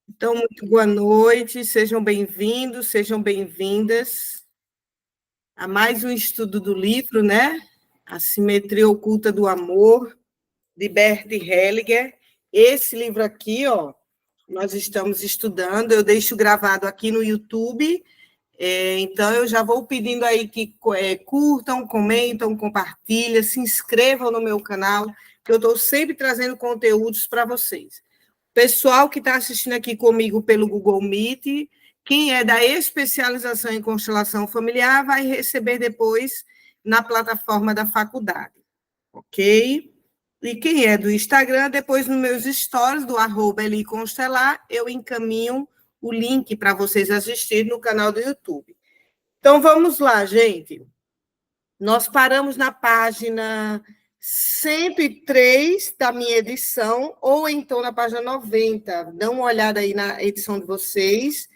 Então, muito boa noite, sejam bem-vindos, sejam bem-vindas a mais um estudo do livro, né? A Simetria Oculta do Amor, de Bert Hellinger. Esse livro aqui, ó, nós estamos estudando, eu deixo gravado aqui no YouTube, então eu já vou pedindo aí que curtam, comentam, compartilhem, se inscrevam no meu canal, que eu estou sempre trazendo conteúdos para vocês. Pessoal que está assistindo aqui comigo pelo Google Meet, quem é da especialização em constelação familiar vai receber depois na plataforma da faculdade, ok? E quem é do Instagram, depois nos meus stories do @eliconstelar, eu encaminho o link para vocês assistirem no canal do YouTube. Então, vamos lá, gente. Nós paramos na página 103 da minha edição, ou então na página 90. Dá uma olhada aí na edição de vocês.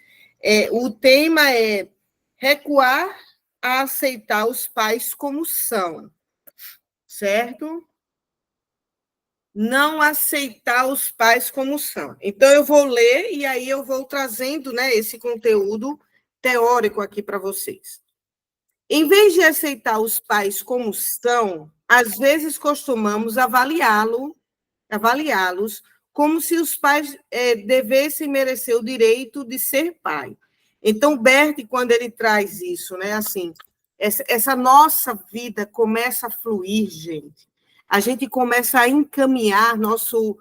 O tema é recuar a aceitar os pais como são, certo? Não aceitar os pais como são. Então, eu vou ler e aí eu vou trazendo, né, esse conteúdo teórico aqui para vocês. Em vez de aceitar os pais como são, às vezes costumamos avaliá-los como se os pais devessem merecer o direito de ser pai. Então, Bert, quando ele traz isso, né, assim, essa nossa vida começa a fluir, gente. A gente começa a encaminhar nossos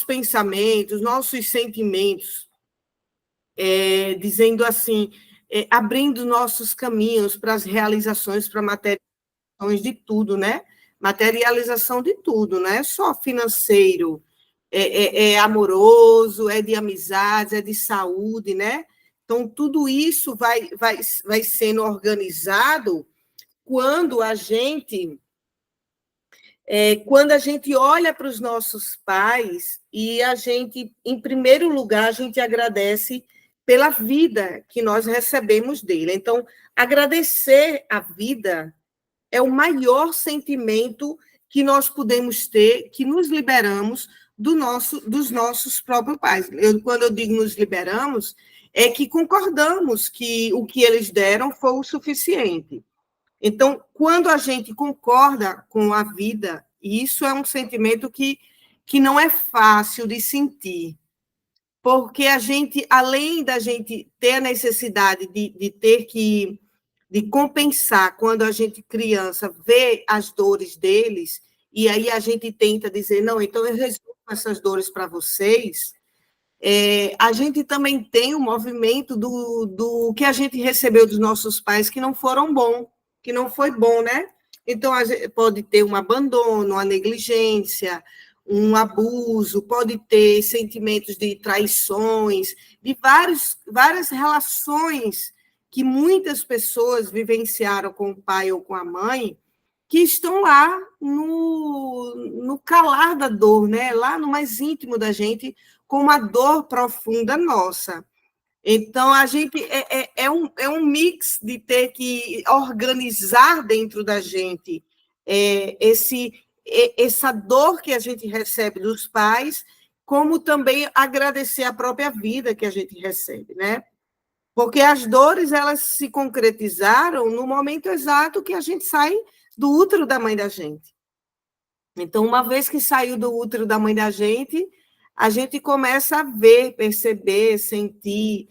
pensamentos, nossos sentimentos, dizendo assim, abrindo nossos caminhos para as realizações, para materializações de tudo, né? Materialização de tudo, não é só financeiro, é amoroso, é de amizades, é de saúde, né? Então, tudo isso vai sendo organizado quando a gente olha para os nossos pais e a gente, em primeiro lugar, a gente agradece pela vida que nós recebemos dele. Então, agradecer a vida é o maior sentimento que nós podemos ter, que nos liberamos dos nossos próprios pais. Quando eu digo nos liberamos, é que concordamos que o que eles deram foi o suficiente. Então, quando a gente concorda com a vida, isso é um sentimento que não é fácil de sentir, porque a gente, além da gente ter a necessidade de ter que de compensar quando a gente criança vê as dores deles, e aí a gente tenta dizer, não, então eu resolvo essas dores para vocês, a gente também tem o movimento do que a gente recebeu dos nossos pais que não foram bom, que não foi bom, né? Então, a gente pode ter um abandono, uma negligência, um abuso, pode ter sentimentos de traições, de várias relações que muitas pessoas vivenciaram com o pai ou com a mãe, que estão lá no calar da dor, né? Lá no mais íntimo da gente, com uma dor profunda nossa. Então, a gente é um mix de ter que organizar dentro da gente essa dor que a gente recebe dos pais, como também agradecer a própria vida que a gente recebe, né? Porque as dores, elas se concretizaram no momento exato que a gente sai do útero da mãe da gente. Então, uma vez que saiu do útero da mãe da gente, a gente começa a ver, perceber, sentir,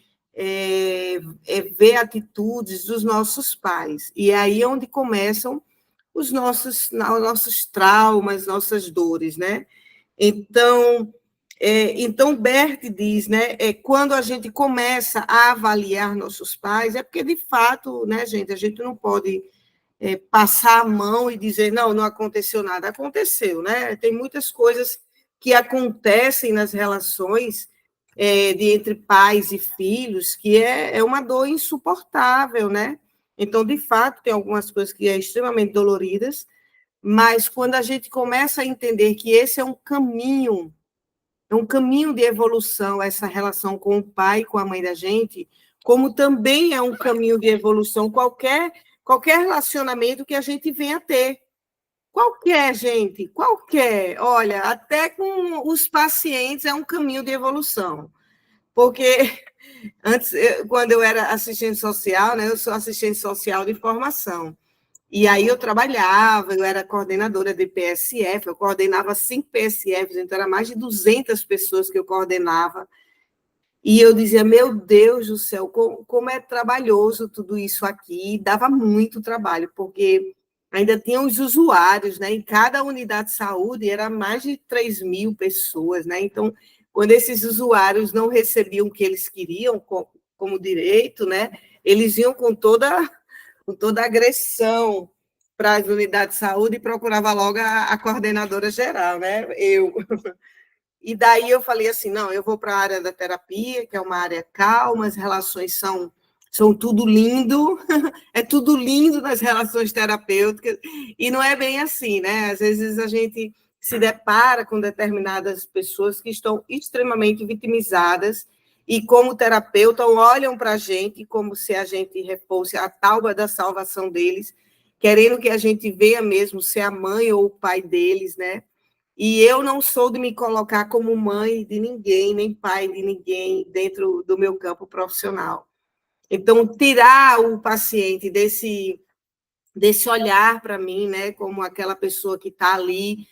ver atitudes dos nossos pais. E é aí onde começam os nossos traumas, nossas dores, né? Então, Bert diz, né, quando a gente começa a avaliar nossos pais, é porque, de fato, né, gente, a gente não pode passar a mão e dizer, não, não aconteceu nada. Aconteceu, né? Tem muitas coisas que acontecem nas relações entre pais e filhos, que é uma dor insuportável, né? Então, de fato, tem algumas coisas que é extremamente doloridas, mas quando a gente começa a entender que esse é um caminho de evolução, essa relação com o pai e com a mãe da gente, como também é um caminho de evolução qualquer relacionamento que a gente venha ter Qualquer, gente, qualquer. Olha, até com os pacientes é um caminho de evolução. Porque antes, quando eu era assistente social, né, eu sou assistente social de formação. E aí eu trabalhava, eu era coordenadora de PSF, eu coordenava 5 PSFs, então era mais de 200 pessoas que eu coordenava. E eu dizia, meu Deus do céu, como é trabalhoso tudo isso aqui. E dava muito trabalho, porque ainda tinha os usuários, né? Em cada unidade de saúde era mais de 3.000 pessoas, né? Então, quando esses usuários não recebiam o que eles queriam como direito, né? Eles iam com toda agressão para as unidades de saúde e procurava logo a coordenadora geral, né? Eu. E daí eu falei assim, não, eu vou para a área da terapia, que é uma área calma, as relações são tudo lindo, é tudo lindo nas relações terapêuticas, e não é bem assim, né? Às vezes a gente se depara com determinadas pessoas que estão extremamente vitimizadas, e como terapeuta olham para a gente como se a gente fosse a tábua da salvação deles, querendo que a gente venha mesmo ser a mãe ou o pai deles, né? E eu não sou de me colocar como mãe de ninguém, nem pai de ninguém dentro do meu campo profissional. Então, tirar o paciente desse olhar para mim, né, como aquela pessoa que está ali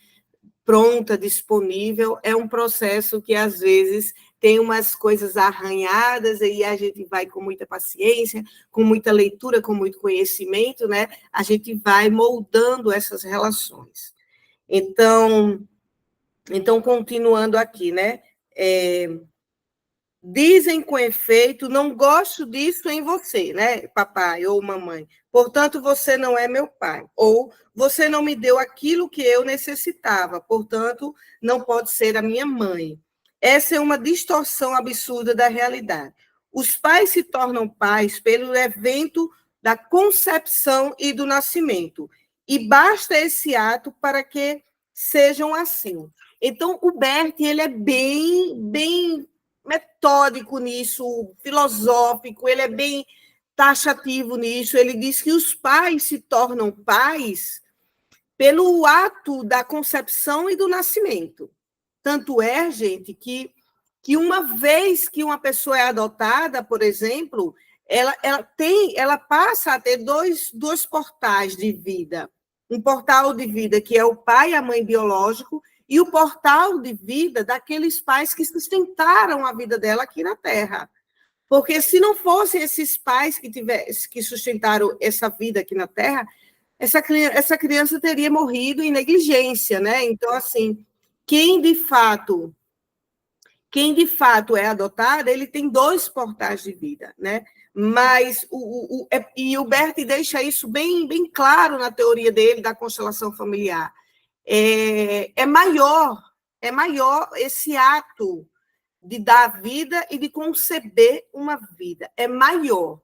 pronta, disponível, é um processo que, às vezes, tem umas coisas arranhadas, e a gente vai com muita paciência, com muita leitura, com muito conhecimento, né, a gente vai moldando essas relações. Então, continuando aqui, né? Dizem com efeito, não gosto disso em você, né, papai ou mamãe. Portanto, você não é meu pai. Ou você não me deu aquilo que eu necessitava. Portanto, não pode ser a minha mãe. Essa é uma distorção absurda da realidade. Os pais se tornam pais pelo evento da concepção e do nascimento. E basta esse ato para que sejam assim. Então, o Bert, ele é bem metódico nisso, filosófico, ele é bem taxativo nisso. Ele diz que os pais se tornam pais pelo ato da concepção e do nascimento. Tanto é, gente, que uma vez que uma pessoa é adotada, por exemplo, ela passa a ter dois portais de vida. Um portal de vida que é o pai e a mãe biológico, e o portal de vida daqueles pais que sustentaram a vida dela aqui na Terra. Porque se não fossem esses pais que sustentaram essa vida aqui na Terra, essa criança teria morrido em negligência, né? Então, assim, quem de fato é adotado, ele tem 2 portais de vida, né? Mas e o Bert deixa isso bem claro na teoria dele da constelação familiar. É maior esse ato de dar vida e de conceber uma vida. É maior.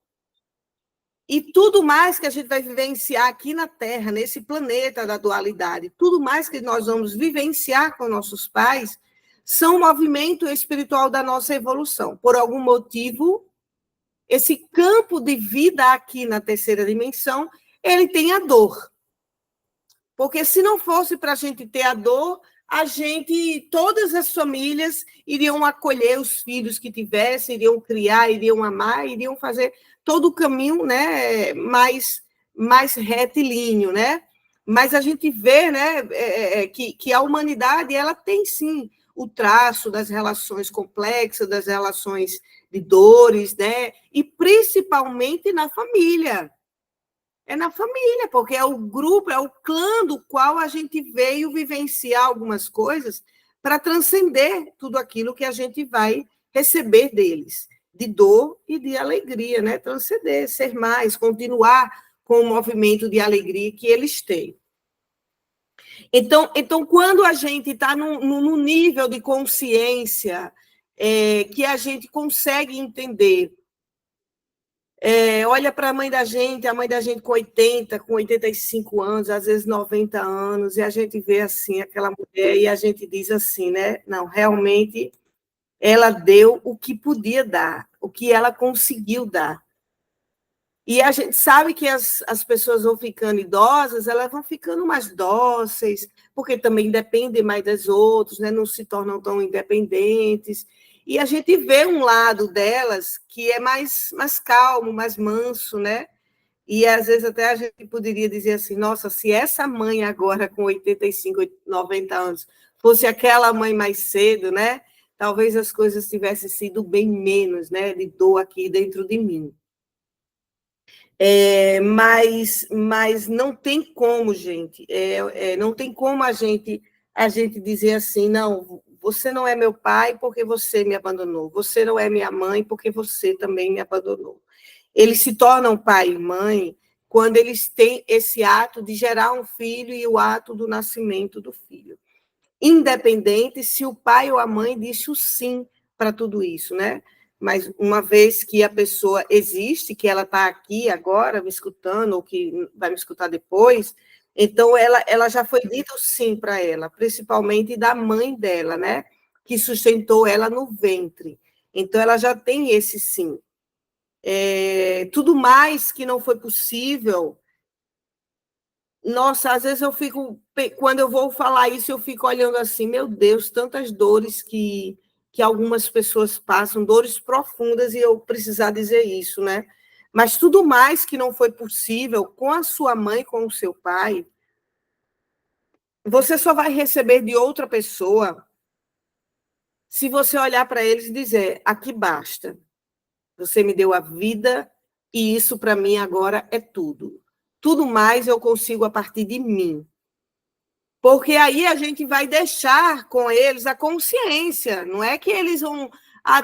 E tudo mais que a gente vai vivenciar aqui na Terra, nesse planeta da dualidade, tudo mais que nós vamos vivenciar com nossos pais, são um movimento espiritual da nossa evolução. Por algum motivo, esse campo de vida aqui na terceira dimensão, ele tem a dor. Porque se não fosse para a gente ter a dor, todas as famílias iriam acolher os filhos que tivessem, iriam criar, iriam amar, iriam fazer todo o caminho, né, mais retilíneo, né? Mas a gente vê, né, que a humanidade ela tem sim o traço das relações complexas, das relações de dores, né? E principalmente na família. É na família, porque é o grupo, é o clã do qual a gente veio vivenciar algumas coisas para transcender tudo aquilo que a gente vai receber deles, de dor e de alegria, né? Transcender, ser mais, continuar com o movimento de alegria que eles têm. Então quando a gente está no nível de consciência que a gente consegue entender, olha para a mãe da gente com 80, com 85 anos, às vezes 90 anos, e a gente vê assim aquela mulher e a gente diz assim, né? Não, realmente ela deu o que podia dar, o que ela conseguiu dar. E a gente sabe que as pessoas vão ficando idosas, elas vão ficando mais dóceis, porque também dependem mais das outras, né? Não se tornam tão independentes. E a gente vê um lado delas que é mais calmo, mais manso, né? E às vezes até a gente poderia dizer assim, nossa, se essa mãe agora com 85, 90 anos fosse aquela mãe mais cedo, né? Talvez as coisas tivessem sido bem menos, né? De dor aqui dentro de mim. Mas não tem como, gente. Não tem como a gente dizer assim, não, você não é meu pai porque você me abandonou. Você não é minha mãe porque você também me abandonou. Eles se tornam pai e mãe quando eles têm esse ato de gerar um filho e o ato do nascimento do filho. Independente se o pai ou a mãe disse o sim para tudo isso, né? Mas uma vez que a pessoa existe, que ela está aqui agora me escutando, ou que vai me escutar depois, então ela já foi dito sim para ela, principalmente da mãe dela, né? Que sustentou ela no ventre. Então ela já tem esse sim. Tudo mais que não foi possível. Nossa, às vezes eu fico, quando eu vou falar isso, eu fico olhando assim, meu Deus, tantas dores que algumas pessoas passam, dores profundas, e eu precisar dizer isso, né? Mas tudo mais que não foi possível com a sua mãe, com o seu pai, você só vai receber de outra pessoa se você olhar para eles e dizer: aqui basta. Você me deu a vida e isso para mim agora é tudo. Tudo mais eu consigo a partir de mim. Porque aí a gente vai deixar com eles a consciência. Não é que eles vão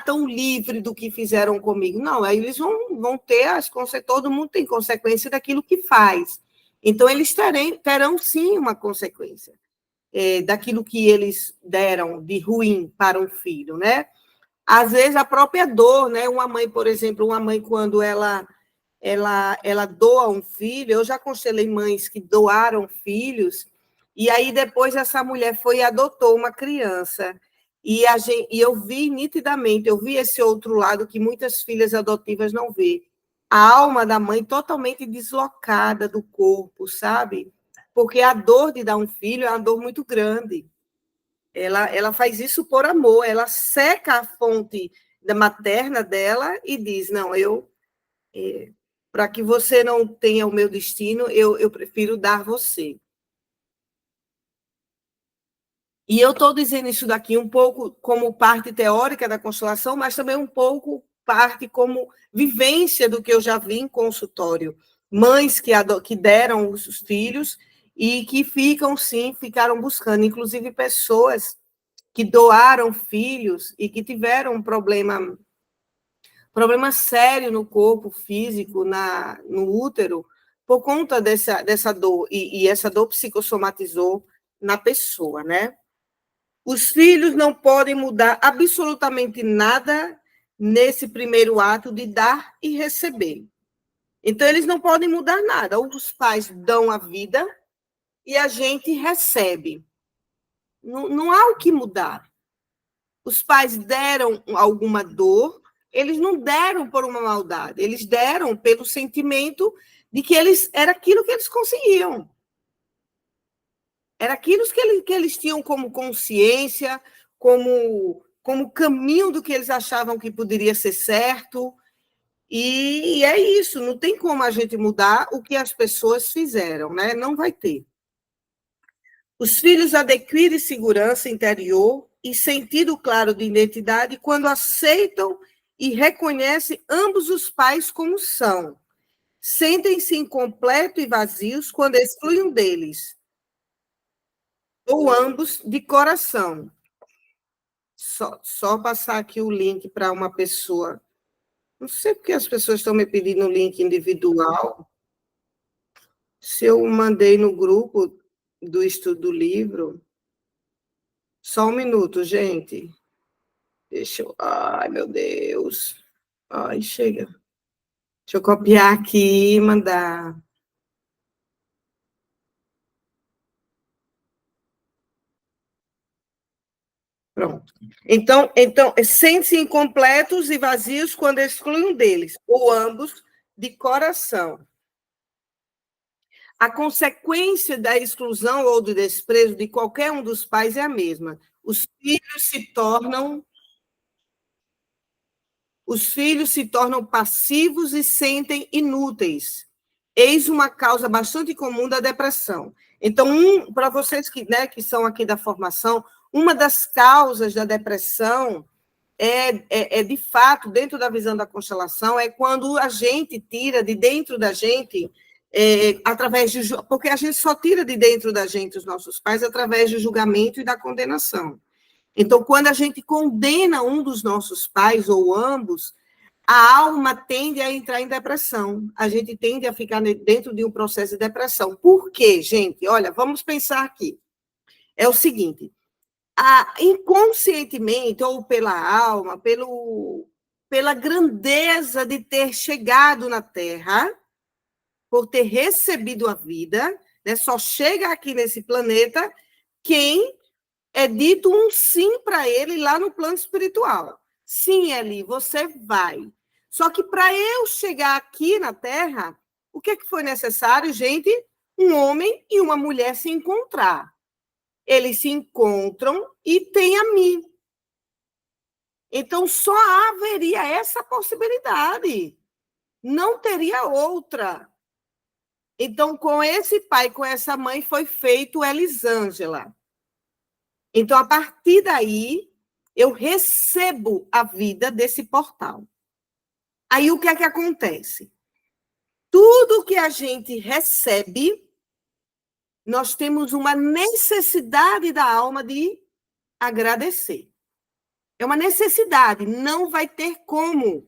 tão livre do que fizeram comigo. Não, aí eles vão ter as consequências. Todo mundo tem consequência daquilo que faz. Então, eles terão sim uma consequência daquilo que eles deram de ruim para um filho, né? Às vezes a própria dor, né? Uma mãe, por exemplo, uma mãe quando ela doa um filho, eu já aconselhei mães que doaram filhos, e aí depois essa mulher foi e adotou uma criança. E eu vi nitidamente, eu vi esse outro lado que muitas filhas adotivas não vê. A alma da mãe totalmente deslocada do corpo, sabe? Porque a dor de dar um filho é uma dor muito grande. Ela faz isso por amor, ela seca a fonte da materna dela e diz: não, para que você não tenha o meu destino, eu prefiro dar você. E eu estou dizendo isso daqui um pouco como parte teórica da constelação, mas também um pouco parte como vivência do que eu já vi em consultório. Mães que deram os filhos e que ficaram buscando, inclusive pessoas que doaram filhos e que tiveram um problema sério no corpo físico, no útero, por conta dessa dor, e essa dor psicossomatizou na pessoa, né? Os filhos não podem mudar absolutamente nada nesse primeiro ato de dar e receber. Então, eles não podem mudar nada. Os pais dão a vida e a gente recebe. Não há o que mudar. Os pais deram alguma dor, eles não deram por uma maldade, eles deram pelo sentimento de que era aquilo que eles conseguiam. Era aquilo que eles tinham como consciência, como caminho do que eles achavam que poderia ser certo. E é isso, não tem como a gente mudar o que as pessoas fizeram, né? Não vai ter. Os filhos adquirem segurança interior e sentido claro de identidade quando aceitam e reconhecem ambos os pais como são. Sentem-se incompletos e vazios quando excluem um deles, ou ambos de coração. Só passar aqui o link para uma pessoa. Não sei porque as pessoas estão me pedindo o link individual. Se eu mandei no grupo do estudo do livro. Só um minuto, gente. Deixa eu. Ai, meu Deus. Ai, chega. Deixa eu copiar aqui e mandar. Pronto. Então sentem-se incompletos e vazios quando excluem um deles, ou ambos, de coração. A consequência da exclusão ou do desprezo de qualquer um dos pais é a mesma. Os filhos se tornam passivos e sentem inúteis. Eis uma causa bastante comum da depressão. Então, para vocês que são aqui da formação, uma das causas da depressão de fato, dentro da visão da constelação, é quando a gente tira de dentro da gente, através de... Porque a gente só tira de dentro da gente os nossos pais através do julgamento e da condenação. Então, quando a gente condena um dos nossos pais, ou ambos, a alma tende a entrar em depressão. A gente tende a ficar dentro de um processo de depressão. Por quê, gente? Olha, vamos pensar aqui. É o seguinte, inconscientemente, ou pela alma, pela grandeza de ter chegado na Terra, por ter recebido a vida, né, só chega aqui nesse planeta quem é dito um sim para ele lá no plano espiritual. Sim, Eli, você vai. Só que para eu chegar aqui na Terra, o que foi necessário, gente? Um homem e uma mulher se encontrar. Eles se encontram e têm a mim. Então, só haveria essa possibilidade. Não teria outra. Então, com esse pai, com essa mãe, foi feito Elisângela. Então, a partir daí, eu recebo a vida desse portal. Aí, o que é que acontece? Tudo que a gente recebe, nós temos uma necessidade da alma de agradecer. É uma necessidade, não vai ter como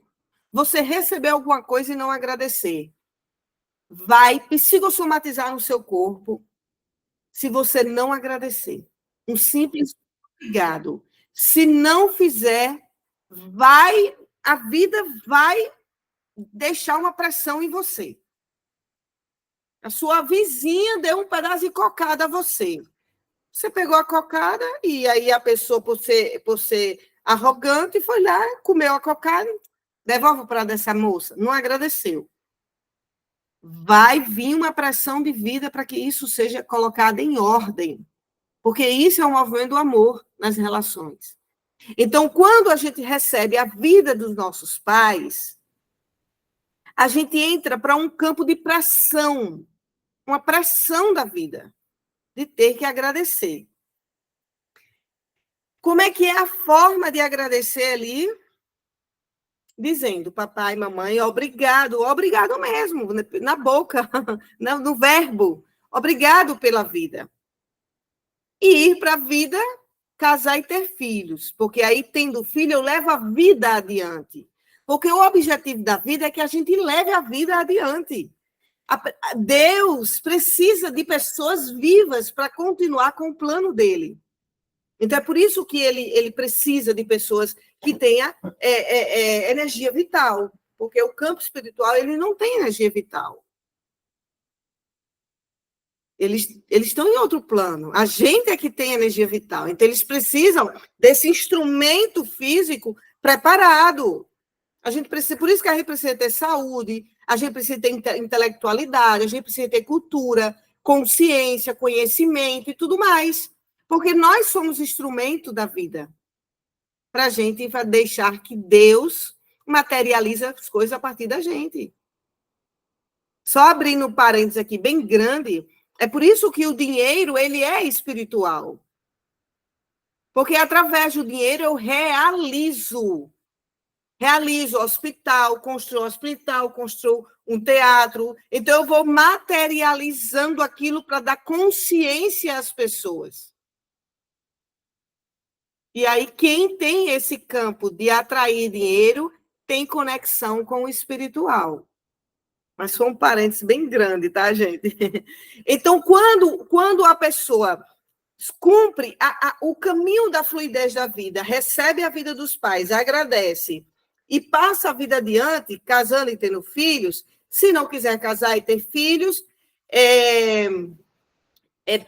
você receber alguma coisa e não agradecer. Vai psicossomatizar no seu corpo se você não agradecer. Um simples obrigado. Se não fizer, a vida vai deixar uma pressão em você. A sua vizinha deu um pedaço de cocada a você. Você pegou a cocada e aí a pessoa, por ser arrogante, foi lá, comeu a cocada, devolve para dessa moça. Não agradeceu. Vai vir uma pressão de vida para que isso seja colocado em ordem. Porque isso é um movimento do amor nas relações. Então, quando a gente recebe a vida dos nossos pais, a gente entra para um campo de pressão, uma pressão da vida, de ter que agradecer. Como é que é a forma de agradecer ali? Dizendo, papai, mamãe, obrigado, obrigado mesmo, na boca, no verbo, obrigado pela vida. E ir para a vida, casar e ter filhos, porque aí, tendo filho, eu levo a vida adiante. Porque o objetivo da vida é que a gente leve a vida adiante. Deus precisa de pessoas vivas para continuar com o plano dele. Então, é por isso que ele precisa de pessoas que tenham energia vital, porque o campo espiritual ele não tem energia vital. Eles estão em outro plano. A gente é que tem energia vital. Então, eles precisam desse instrumento físico preparado. Por isso que a gente precisa ter saúde, a gente precisa ter intelectualidade, a gente precisa ter cultura, consciência, conhecimento e tudo mais. Porque nós somos instrumento da vida. Para a gente deixar que Deus materialize as coisas a partir da gente. Só abrindo um parênteses aqui bem grande, é por isso que o dinheiro ele é espiritual. Porque através do dinheiro eu realizo hospital, construo um teatro. Então, eu vou materializando aquilo para dar consciência às pessoas. E aí, quem tem esse campo de atrair dinheiro tem conexão com o espiritual. Mas foi um parênteses bem grande, tá, gente? Então, quando a pessoa cumpre o caminho da fluidez da vida, recebe a vida dos pais, agradece e passa a vida adiante, casando e tendo filhos, se não quiser casar e ter filhos,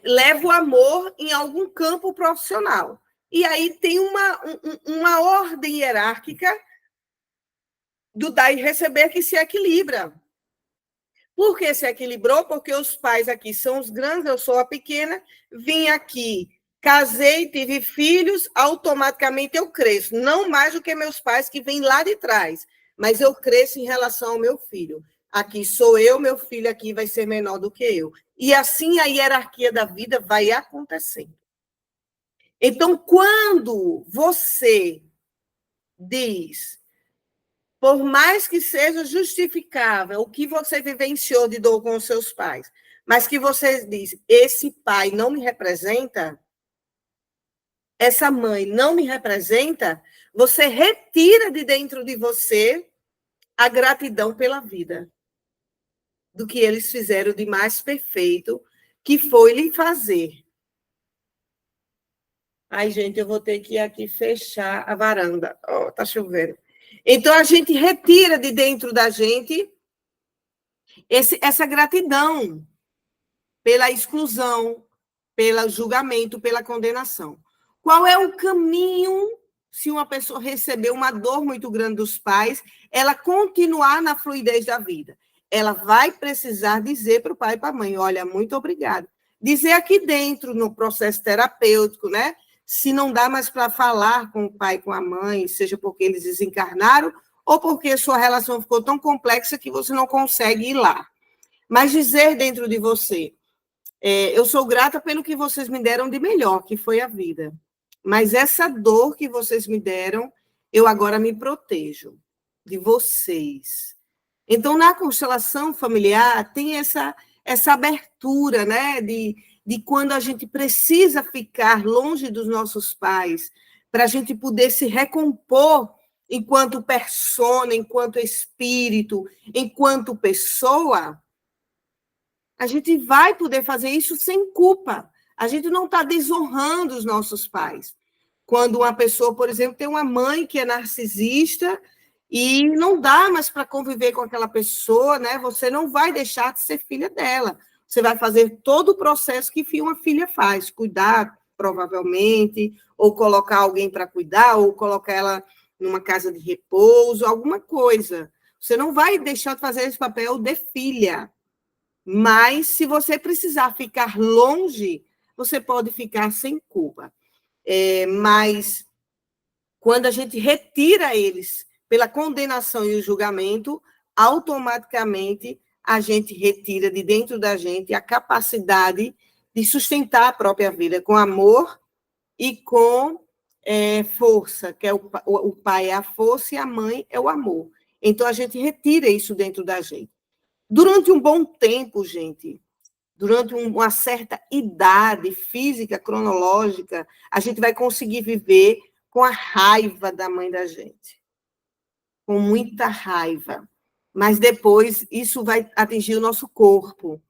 leva o amor em algum campo profissional. E aí tem uma ordem hierárquica do dar e receber que se equilibra. Por que se equilibrou? Porque os pais aqui são os grandes, eu sou a pequena, vim aqui, casei, tive filhos, automaticamente eu cresço. Não mais do que meus pais que vêm lá de trás, mas eu cresço em relação ao meu filho. Aqui sou eu, meu filho aqui vai ser menor do que eu. E assim a hierarquia da vida vai acontecendo. Então, quando você diz, por mais que seja justificável o que você vivenciou de dor com os seus pais, mas que você diz, esse pai não me representa, essa mãe não me representa, você retira de dentro de você a gratidão pela vida, do que eles fizeram de mais perfeito, que foi lhe fazer. Ai, gente, eu vou ter que ir aqui fechar a varanda. Oh, tá chovendo. Então, a gente retira de dentro da gente essa gratidão pela exclusão, pelo julgamento, pela condenação. Qual é o caminho, se uma pessoa receber uma dor muito grande dos pais, ela continuar na fluidez da vida? Ela vai precisar dizer para o pai e para a mãe, olha, muito obrigada. Dizer aqui dentro, no processo terapêutico, né? Se não dá mais para falar com o pai e com a mãe, seja porque eles desencarnaram ou porque sua relação ficou tão complexa que você não consegue ir lá. Mas dizer dentro de você, eu sou grata pelo que vocês me deram de melhor, que foi a vida. Mas essa dor que vocês me deram, eu agora me protejo de vocês. Então, na constelação familiar, tem essa abertura, né, de quando a gente precisa ficar longe dos nossos pais, para a gente poder se recompor enquanto persona, enquanto espírito, enquanto pessoa, a gente vai poder fazer isso sem culpa. A gente não está desonrando os nossos pais. Quando uma pessoa, por exemplo, tem uma mãe que é narcisista e não dá mais para conviver com aquela pessoa, né? Você não vai deixar de ser filha dela. Você vai fazer todo o processo que uma filha faz, cuidar, provavelmente, ou colocar alguém para cuidar, ou colocar ela numa casa de repouso, alguma coisa. Você não vai deixar de fazer esse papel de filha. Mas, se você precisar ficar longe, você pode ficar sem culpa. Mas, quando a gente retira eles pela condenação e o julgamento, automaticamente a gente retira de dentro da gente a capacidade de sustentar a própria vida com amor e com força, que é o pai é a força e a mãe é o amor. Então, a gente retira isso dentro da gente. Durante um bom tempo, gente, durante uma certa idade física, cronológica, a gente vai conseguir viver com a raiva da mãe da gente. Com muita raiva. Mas depois isso vai atingir o nosso corpo.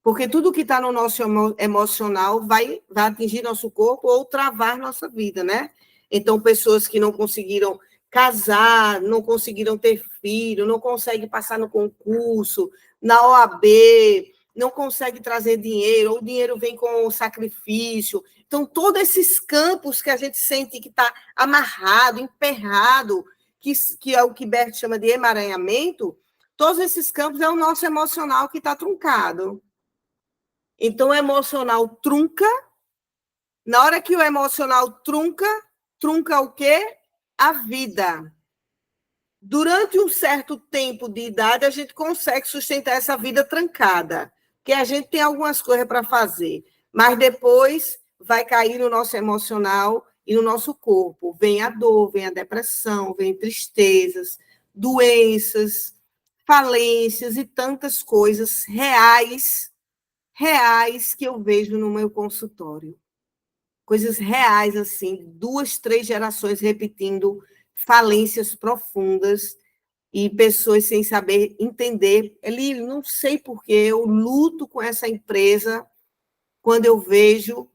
Porque tudo que está no nosso emocional vai atingir nosso corpo ou travar nossa vida, né? Então, pessoas que não conseguiram casar, não conseguiram ter filho, não conseguem passar no concurso, na OAB, não conseguem trazer dinheiro, ou o dinheiro vem com o sacrifício. Então, todos esses campos que a gente sente que está amarrado, emperrado, que é o que Bert chama de emaranhamento, todos esses campos é o nosso emocional que está truncado. Então, o emocional trunca. Na hora que o emocional trunca, trunca o quê? A vida. Durante um certo tempo de idade, a gente consegue sustentar essa vida trancada, que a gente tem algumas coisas para fazer, mas depois vai cair no nosso emocional e no nosso corpo. Vem a dor, vem a depressão, vem tristezas, doenças, falências e tantas coisas reais que eu vejo no meu consultório. Coisas reais, assim, 2, 3 gerações repetindo falências profundas e pessoas sem saber entender. Eli, não sei por que eu luto com essa empresa quando eu vejo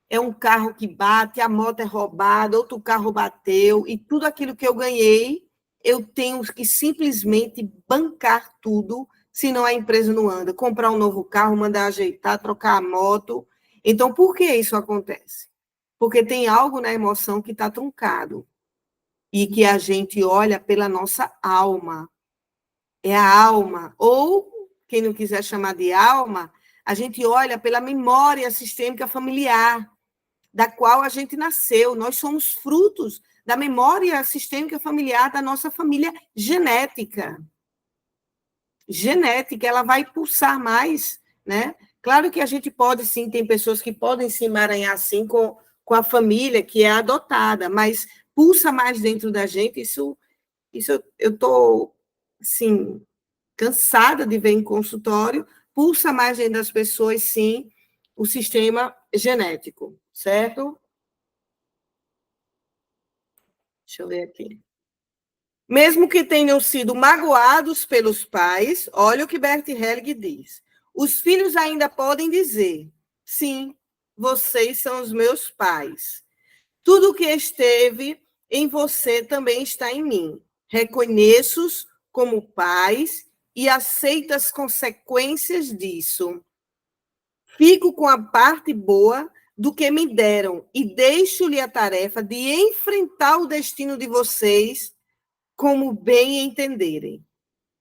é um carro que bate, a moto é roubada, outro carro bateu, e tudo aquilo que eu ganhei, eu tenho que simplesmente bancar tudo, senão a empresa não anda. Comprar um novo carro, mandar ajeitar, trocar a moto. Então, por que isso acontece? Porque tem algo na emoção que está truncado e que a gente olha pela nossa alma. É a alma. Ou quem não quiser chamar de alma, a gente olha pela memória sistêmica familiar, da qual a gente nasceu. Nós somos frutos da memória sistêmica familiar da nossa família genética. Genética, ela vai pulsar mais, né? Claro que a gente pode, sim, tem pessoas que podem se emaranhar, assim, com a família que é adotada, mas pulsa mais dentro da gente, isso eu estou, assim, cansada de ver em consultório, pulsa mais dentro das pessoas, sim, o sistema genético, certo? Deixa eu ver aqui. Mesmo que tenham sido magoados pelos pais, olha o que Bert Helling diz. Os filhos ainda podem dizer: sim, vocês são os meus pais. Tudo que esteve em você também está em mim. Reconheço-os como pais e aceito as consequências disso. Fico com a parte boa do que me deram e deixo-lhe a tarefa de enfrentar o destino de vocês como bem entenderem.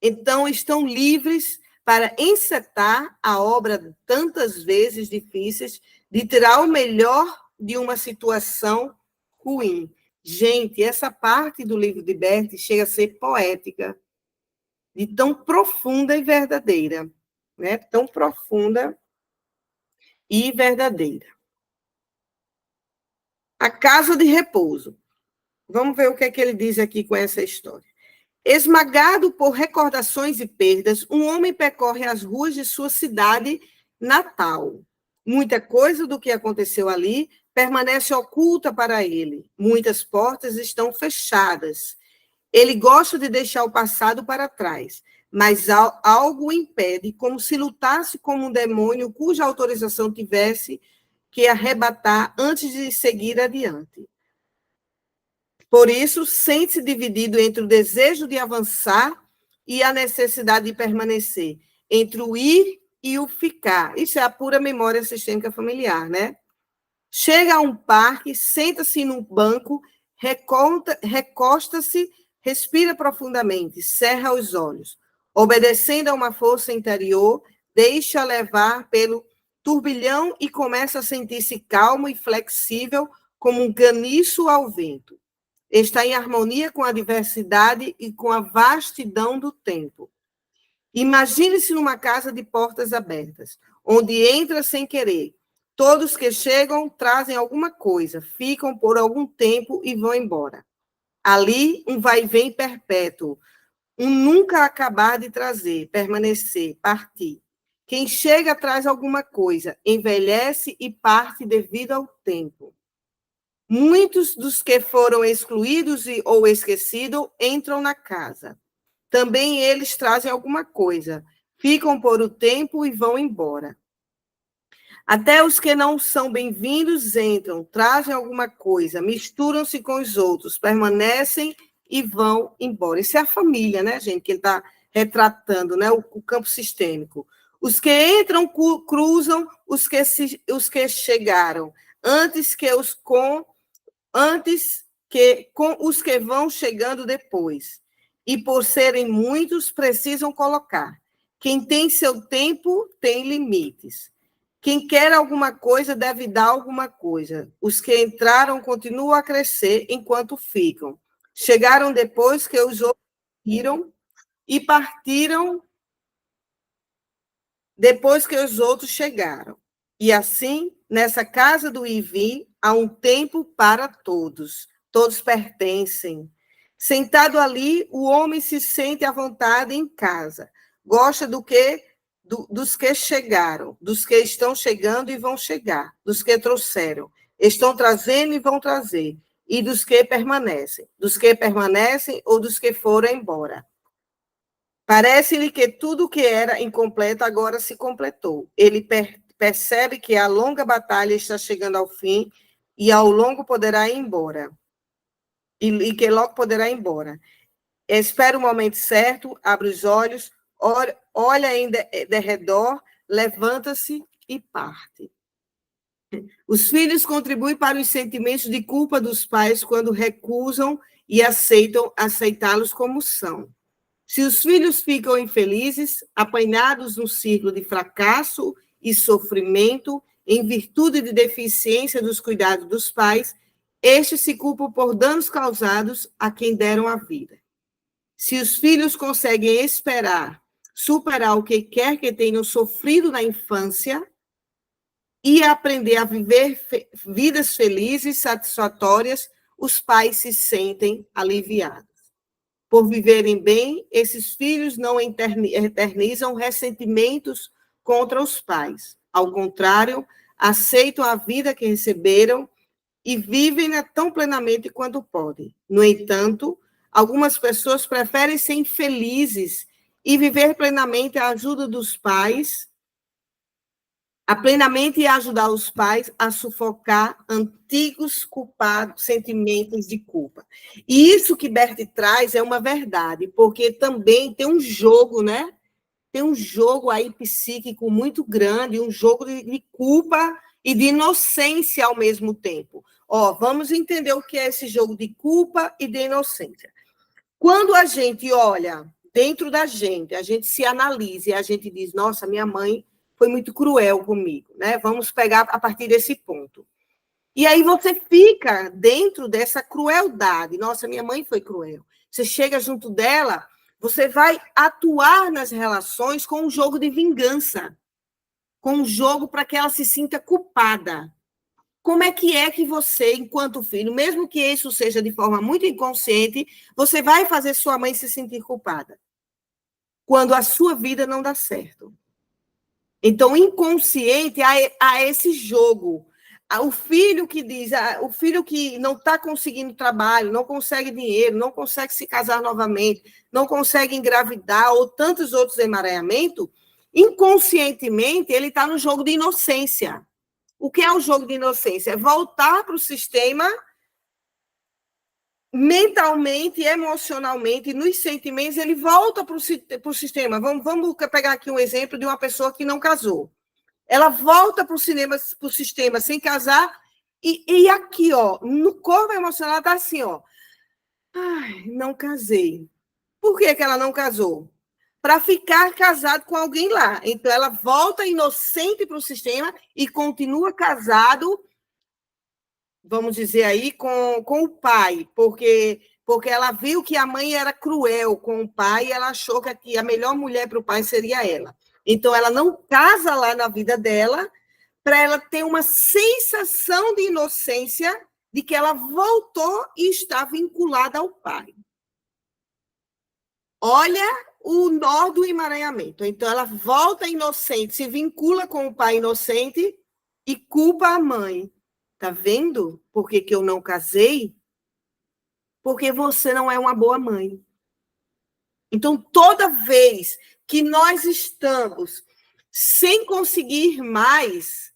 Então, estão livres para encetar a obra tantas vezes difíceis de tirar o melhor de uma situação ruim. Gente, essa parte do livro de Bert chega a ser poética, de tão profunda e verdadeira, né? Tão profunda e verdadeira. A casa de repouso. Vamos ver o que é que ele diz aqui com essa história. Esmagado por recordações e perdas, um homem percorre as ruas de sua cidade natal. Muita coisa do que aconteceu ali permanece oculta para ele. Muitas portas estão fechadas. Ele gosta de deixar o passado para trás, mas algo o impede, como se lutasse como um demônio cuja autorização tivesse que arrebatar antes de seguir adiante. Por isso, sente-se dividido entre o desejo de avançar e a necessidade de permanecer, entre o ir e o ficar. Isso é a pura memória sistêmica familiar, né? Chega a um parque, senta-se num banco, recosta-se, respira profundamente, cerra os olhos. Obedecendo a uma força interior, deixa levar pelo turbilhão e começa a sentir-se calmo e flexível como um caniço ao vento. Está em harmonia com a diversidade e com a vastidão do tempo. Imagine-se numa casa de portas abertas, onde entra sem querer. Todos que chegam trazem alguma coisa, ficam por algum tempo e vão embora. Ali, um vai e vem perpétuo, um nunca acabar de trazer, permanecer, partir. Quem chega traz alguma coisa, envelhece e parte devido ao tempo. Muitos dos que foram excluídos ou esquecidos entram na casa. Também eles trazem alguma coisa, ficam por o tempo e vão embora. Até os que não são bem-vindos entram, trazem alguma coisa, misturam-se com os outros, permanecem e vão embora. Isso é a família, né, gente, que ele está retratando, né, o campo sistêmico. Os que entram cruzam os que chegaram, antes que com os que vão chegando depois. E por serem muitos, precisam colocar. Quem tem seu tempo tem limites. Quem quer alguma coisa deve dar alguma coisa. Os que entraram continuam a crescer enquanto ficam. Chegaram depois que os outros viram e partiram depois que os outros chegaram. E assim, nessa casa do Ivi, há um tempo para todos. Todos pertencem. Sentado ali, o homem se sente à vontade em casa. Gosta dos que chegaram, dos que estão chegando e vão chegar, dos que trouxeram, estão trazendo e vão trazer, e dos que permanecem ou dos que foram embora. Parece-lhe que tudo que era incompleto agora se completou. Ele percebe que a longa batalha está chegando ao fim e ao longo poderá ir embora. E que logo poderá ir embora. Espera o momento certo, abre os olhos, olha ainda de redor, levanta-se e parte. Os filhos contribuem para os sentimentos de culpa dos pais quando recusam e aceitam aceitá-los como são. Se os filhos ficam infelizes, apanhados no círculo de fracasso e sofrimento, em virtude de deficiência dos cuidados dos pais, estes se culpam por danos causados a quem deram a vida. Se os filhos conseguem superar o que quer que tenham sofrido na infância e aprender a viver vidas felizes, satisfatórias, os pais se sentem aliviados. Por viverem bem, esses filhos não eternizam ressentimentos contra os pais. Ao contrário, aceitam a vida que receberam e vivem-na tão plenamente quanto podem. No entanto, algumas pessoas preferem ser infelizes e viver plenamente a ajuda dos pais, plenamente ajudar os pais a sufocar antigos sentimentos de culpa. E isso que Bert traz é uma verdade, porque também tem um jogo, né? Tem um jogo aí psíquico muito grande, um jogo de culpa e de inocência ao mesmo tempo. Vamos entender o que é esse jogo de culpa e de inocência. Quando a gente olha dentro da gente, a gente se analisa e a gente diz, nossa, minha mãe foi muito cruel comigo, né? Vamos pegar a partir desse ponto. E aí você fica dentro dessa crueldade. Nossa, minha mãe foi cruel. Você chega junto dela, você vai atuar nas relações com um jogo de vingança, com um jogo para que ela se sinta culpada. Como é que você, enquanto filho, mesmo que isso seja de forma muito inconsciente, você vai fazer sua mãe se sentir culpada quando a sua vida não dá certo? Então, inconsciente, há esse jogo. O filho que diz, o filho que não está conseguindo trabalho, não consegue dinheiro, não consegue se casar novamente, não consegue engravidar, ou tantos outros emaranhamentos, inconscientemente, ele está no jogo de inocência. O que é o jogo de inocência? É voltar para o sistema mentalmente, emocionalmente, nos sentimentos, ele volta para o sistema. Vamos pegar aqui um exemplo de uma pessoa que não casou. Ela volta para o sistema sem casar, e aqui, no corpo emocional, está assim, ai, não casei. Por que ela não casou? Para ficar casado com alguém lá. Então, ela volta inocente para o sistema e continua casado, vamos dizer aí, com o pai, porque ela viu que a mãe era cruel com o pai e ela achou que a melhor mulher para o pai seria ela. Então, ela não casa lá na vida dela para ela ter uma sensação de inocência de que ela voltou e está vinculada ao pai. Olha o nó do emaranhamento. Então, ela volta inocente, se vincula com o pai inocente e culpa a mãe. Tá vendo por que eu não casei? Porque você não é uma boa mãe. Então, toda vez que nós estamos sem conseguir mais,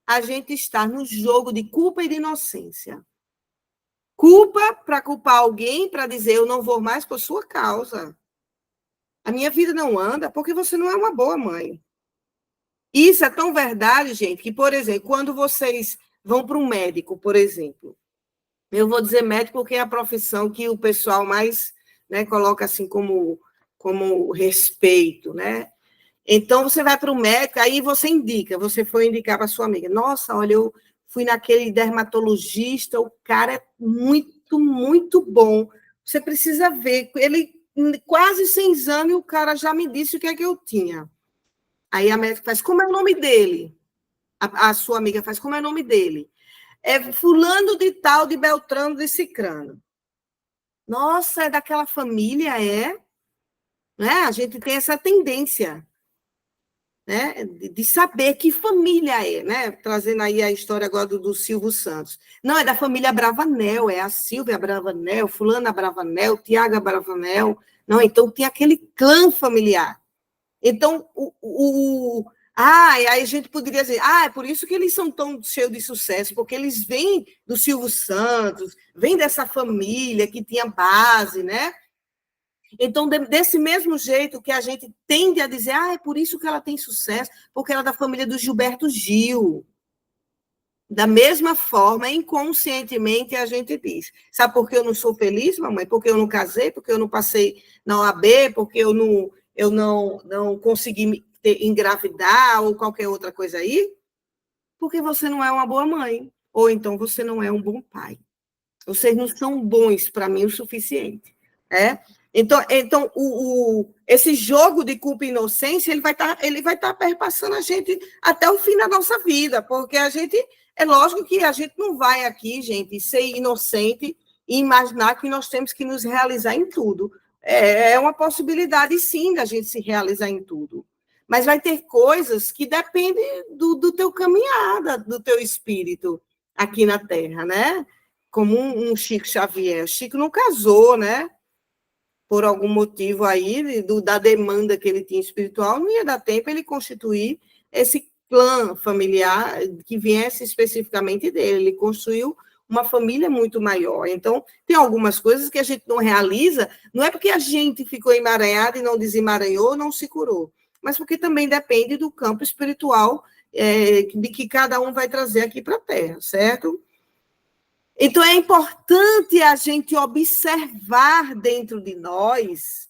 a gente está no jogo de culpa e de inocência. Culpa para culpar alguém, para dizer, eu não vou mais por sua causa. A minha vida não anda porque você não é uma boa mãe. Isso é tão verdade, gente, que, por exemplo, quando vocês vão para um médico, por exemplo, eu vou dizer médico porque é a profissão que o pessoal mais, né, coloca assim como respeito, né? Então, você vai para o médico, aí você foi indicar para sua amiga. Nossa, olha, eu fui naquele dermatologista, o cara é muito, muito bom. Você precisa ver. Ele, quase sem exame, o cara já me disse o que é que eu tinha. Aí a médica faz, como é o nome dele? A sua amiga faz, como é o nome dele? É fulano de tal, de Beltrano, de Cicrano. Nossa, é daquela família, é? Né? A gente tem essa tendência, né, de saber que família é, né? Trazendo aí a história agora do Silvio Santos. Não, é da família Bravanel, é a Silvia Bravanel, fulana Bravanel, Tiaga Bravanel. Não, então tem aquele clã familiar. Então, aí a gente poderia dizer, é por isso que eles são tão cheios de sucesso, porque eles vêm do Silvio Santos, vêm dessa família que tinha base, né? Então, desse mesmo jeito que a gente tende a dizer, é por isso que ela tem sucesso, porque ela é da família do Gilberto Gil. Da mesma forma, inconscientemente, a gente diz: sabe por que eu não sou feliz, mamãe? Porque eu não casei, porque eu não passei na OAB, porque eu não consegui engravidar ou qualquer outra coisa aí? Porque você não é uma boa mãe. Ou então você não é um bom pai. Vocês não são bons para mim o suficiente. É? Então esse jogo de culpa e inocência ele vai tá perpassando a gente até o fim da nossa vida, porque a gente é lógico que a gente não vai aqui, gente, ser inocente e imaginar que nós temos que nos realizar em tudo. É uma possibilidade, sim, da gente se realizar em tudo. Mas vai ter coisas que dependem do teu caminhada, do teu espírito aqui na Terra, né? Como um Chico Xavier. O Chico não casou, né? Por algum motivo aí, da demanda que ele tinha espiritual, não ia dar tempo ele constituir esse clã familiar que viesse especificamente dele. Ele construiu uma família muito maior. Então, tem algumas coisas que a gente não realiza, não é porque a gente ficou emaranhado e não desemaranhou, não se curou, mas porque também depende do campo espiritual de que cada um vai trazer aqui para a Terra, certo? Então, é importante a gente observar dentro de nós,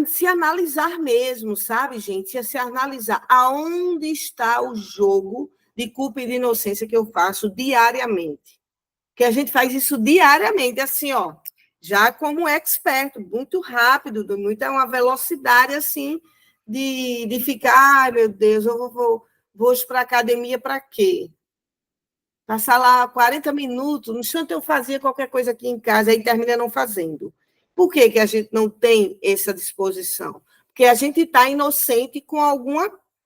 se analisar mesmo, sabe, gente? Se analisar aonde está o jogo de culpa e de inocência que eu faço diariamente. Que a gente faz isso diariamente, assim, ó, já como expert, muito rápido, muita uma velocidade, assim, de ficar, ai, meu Deus, eu vou hoje para a academia para quê? Passar lá 40 minutos, no instante eu fazia qualquer coisa aqui em casa, aí termina não fazendo. Por que, que a gente não tem essa disposição? Porque a gente está inocente com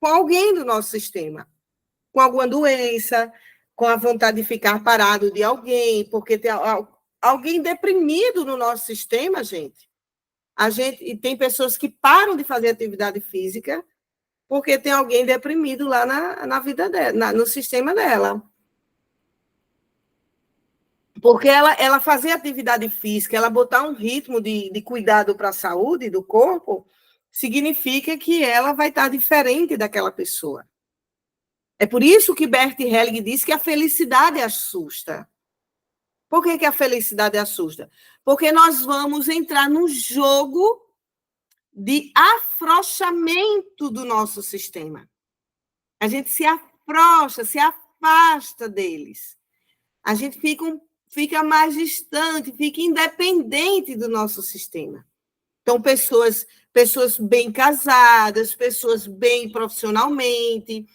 alguém do nosso sistema, com alguma doença, com a vontade de ficar parado de alguém, porque tem alguém deprimido no nosso sistema, gente. E tem pessoas que param de fazer atividade física porque tem alguém deprimido lá na vida dela, no sistema dela. Porque ela fazer atividade física, ela botar um ritmo de cuidado para a saúde do corpo, significa que ela vai estar diferente daquela pessoa. É por isso que Bert Helling diz que a felicidade assusta. Por que a felicidade assusta? Porque nós vamos entrar no jogo de afrouxamento do nosso sistema. A gente se afrouxa, se afasta deles. A gente fica mais distante, fica independente do nosso sistema. Então, pessoas bem casadas, pessoas bem profissionalmente,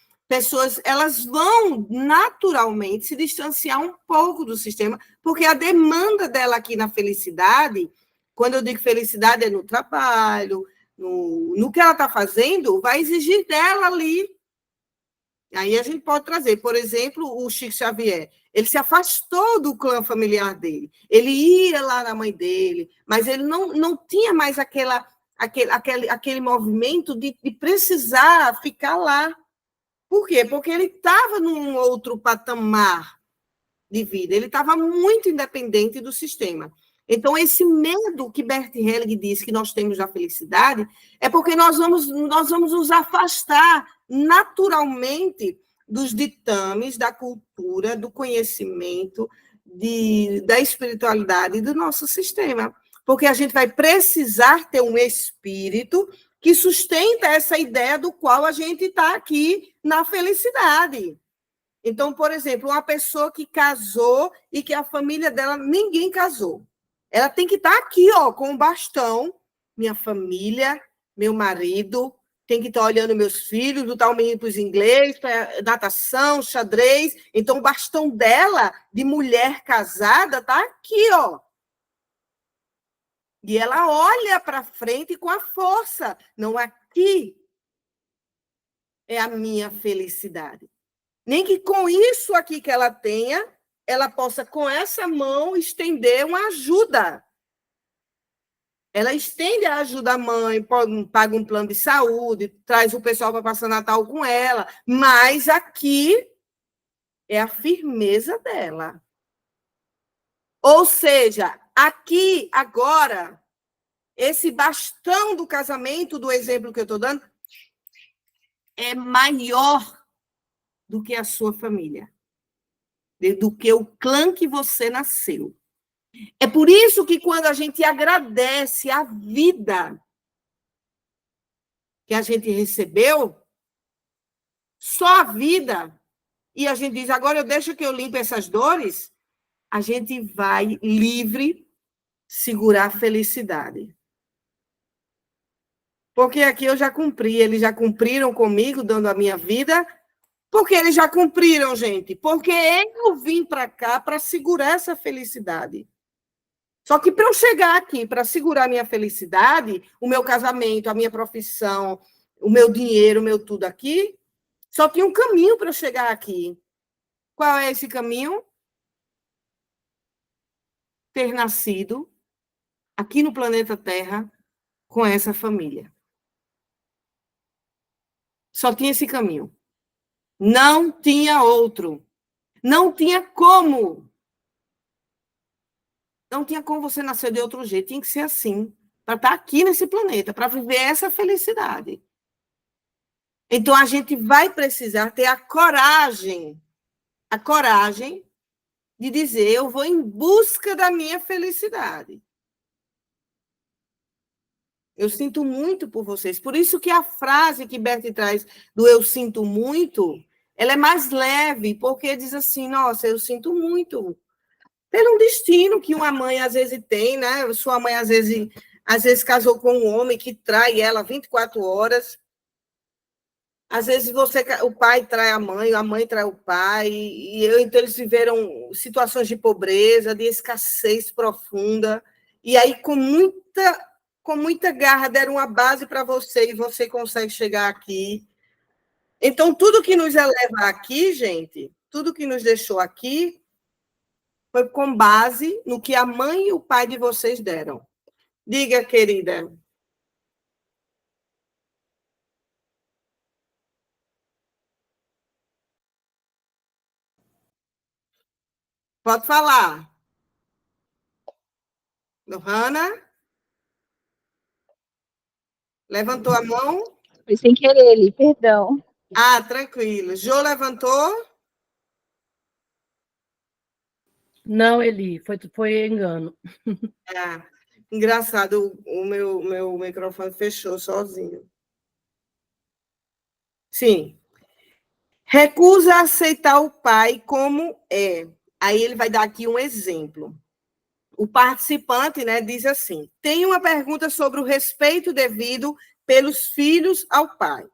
elas vão naturalmente se distanciar um pouco do sistema, porque a demanda dela aqui na felicidade, quando eu digo felicidade, é no trabalho, no que ela está fazendo, vai exigir dela ali. Aí a gente pode trazer, por exemplo, o Chico Xavier. Ele se afastou do clã familiar dele. Ele ia lá na mãe dele, mas ele não tinha mais aquele movimento de precisar ficar lá. Por quê? Porque ele estava num outro patamar de vida. Ele estava muito independente do sistema. Então, esse medo que Bert Helling diz que nós temos da felicidade é porque nós vamos nos afastar naturalmente dos ditames, da cultura, do conhecimento, da espiritualidade do nosso sistema. Porque a gente vai precisar ter um espírito que sustenta essa ideia do qual a gente está aqui na felicidade. Então, por exemplo, uma pessoa que casou e que a família dela, ninguém casou. Ela tem que estar aqui, ó, com o bastão, minha família, meu marido, tem que estar olhando meus filhos, botar o menino para os inglês, para natação, xadrez. Então, o bastão dela, de mulher casada, está aqui, ó. E ela olha para frente com a força. Não, aqui é a minha felicidade. Nem que com isso aqui que ela tenha, ela possa, com essa mão, estender uma ajuda. Ela estende a ajuda à mãe, paga um plano de saúde, traz o pessoal para passar Natal com ela, mas aqui é a firmeza dela. Ou seja, aqui, agora, esse bastão do casamento, do exemplo que eu estou dando, é maior do que a sua família, do que o clã que você nasceu. É por isso que quando a gente agradece a vida que a gente recebeu, só a vida, e a gente diz, agora eu deixo que eu limpe essas dores, a gente vai livre segurar a felicidade. Porque aqui eu já cumpri, eles já cumpriram comigo, dando a minha vida, porque eles já cumpriram, gente. Porque eu vim para cá para segurar essa felicidade. Só que para eu chegar aqui, para segurar a minha felicidade, o meu casamento, a minha profissão, o meu dinheiro, o meu tudo aqui, só tinha um caminho para eu chegar aqui. Qual é esse caminho? Ter nascido aqui no planeta Terra com essa família. Só tinha esse caminho. Não tinha outro. Não tinha como. Não tinha como você nascer de outro jeito. Tinha que ser assim. Para estar aqui nesse planeta, para viver essa felicidade. Então, a gente vai precisar ter a coragem de dizer, eu vou em busca da minha felicidade. Eu sinto muito por vocês. Por isso que a frase que Bertie traz do eu sinto muito, ela é mais leve, porque diz assim, nossa, eu sinto muito. Pelo um destino que uma mãe às vezes tem, né? Sua mãe às vezes casou com um homem que trai ela 24 horas. Às vezes o pai trai a mãe trai o pai, então eles viveram situações de pobreza, de escassez profunda, e aí com muita garra deram uma base para você e você consegue chegar aqui. Então, tudo que nos eleva aqui, gente, tudo que nos deixou aqui, foi com base no que a mãe e o pai de vocês deram. Diga, querida. Pode falar. Lohana? Levantou a mão? Foi sem querer ali, perdão. Ah, tranquilo. Jô levantou? Não, Eli, foi engano. Ah, engraçado, o meu microfone fechou sozinho. Sim. Recusa aceitar o pai como é. Aí ele vai dar aqui um exemplo. O participante, né, diz assim: tem uma pergunta sobre o respeito devido pelos filhos ao pai.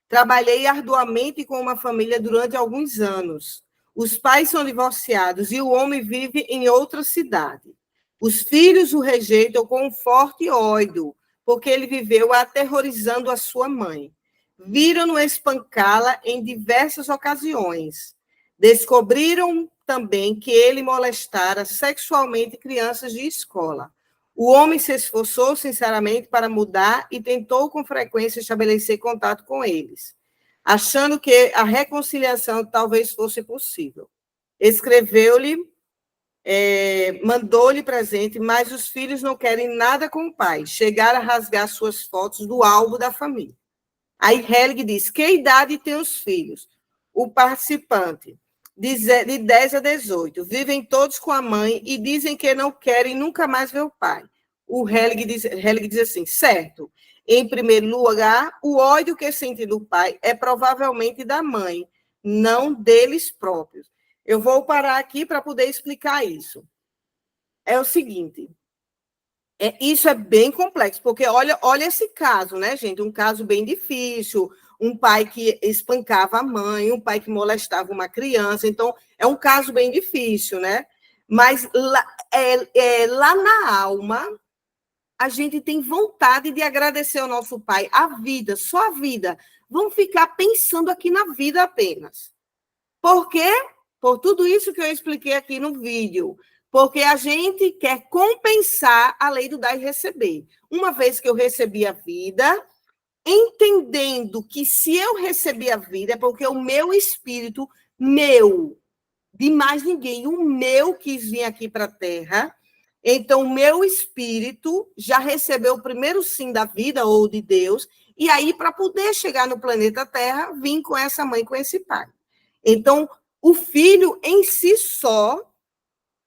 Trabalhei arduamente com uma família durante alguns anos. Os pais são divorciados e o homem vive em outra cidade. Os filhos o rejeitam com um forte ódio, porque ele viveu aterrorizando a sua mãe. Viram-no espancá-la em diversas ocasiões. Descobriram também que ele molestara sexualmente crianças de escola. O homem se esforçou sinceramente para mudar e tentou com frequência estabelecer contato com eles, achando que a reconciliação talvez fosse possível. Escreveu-lhe, mandou-lhe presente, mas os filhos não querem nada com o pai. Chegaram a rasgar suas fotos do álbum da família. Aí Helg diz, que idade tem os filhos? O participante, de 10 a 18, vivem todos com a mãe e dizem que não querem nunca mais ver o pai. O Helg diz assim, certo, em primeiro lugar, o ódio que sente do pai é provavelmente da mãe, não deles próprios. Eu vou parar aqui para poder explicar isso. É o seguinte, isso é bem complexo, porque olha esse caso, né, gente? Um caso bem difícil, um pai que espancava a mãe, um pai que molestava uma criança, então é um caso bem difícil, né? Mas lá na alma, a gente tem vontade de agradecer ao nosso pai, a vida, só a vida. Vamos ficar pensando aqui na vida apenas. Por quê? Por tudo isso que eu expliquei aqui no vídeo. Porque a gente quer compensar a lei do dar e receber. Uma vez que eu recebi a vida, entendendo que se eu recebi a vida é porque o meu espírito, de mais ninguém, o meu quis vir aqui para a Terra, então o meu espírito já recebeu o primeiro sim da vida ou de Deus, e aí para poder chegar no planeta Terra, vim com essa mãe, com esse pai. Então, o filho em si só,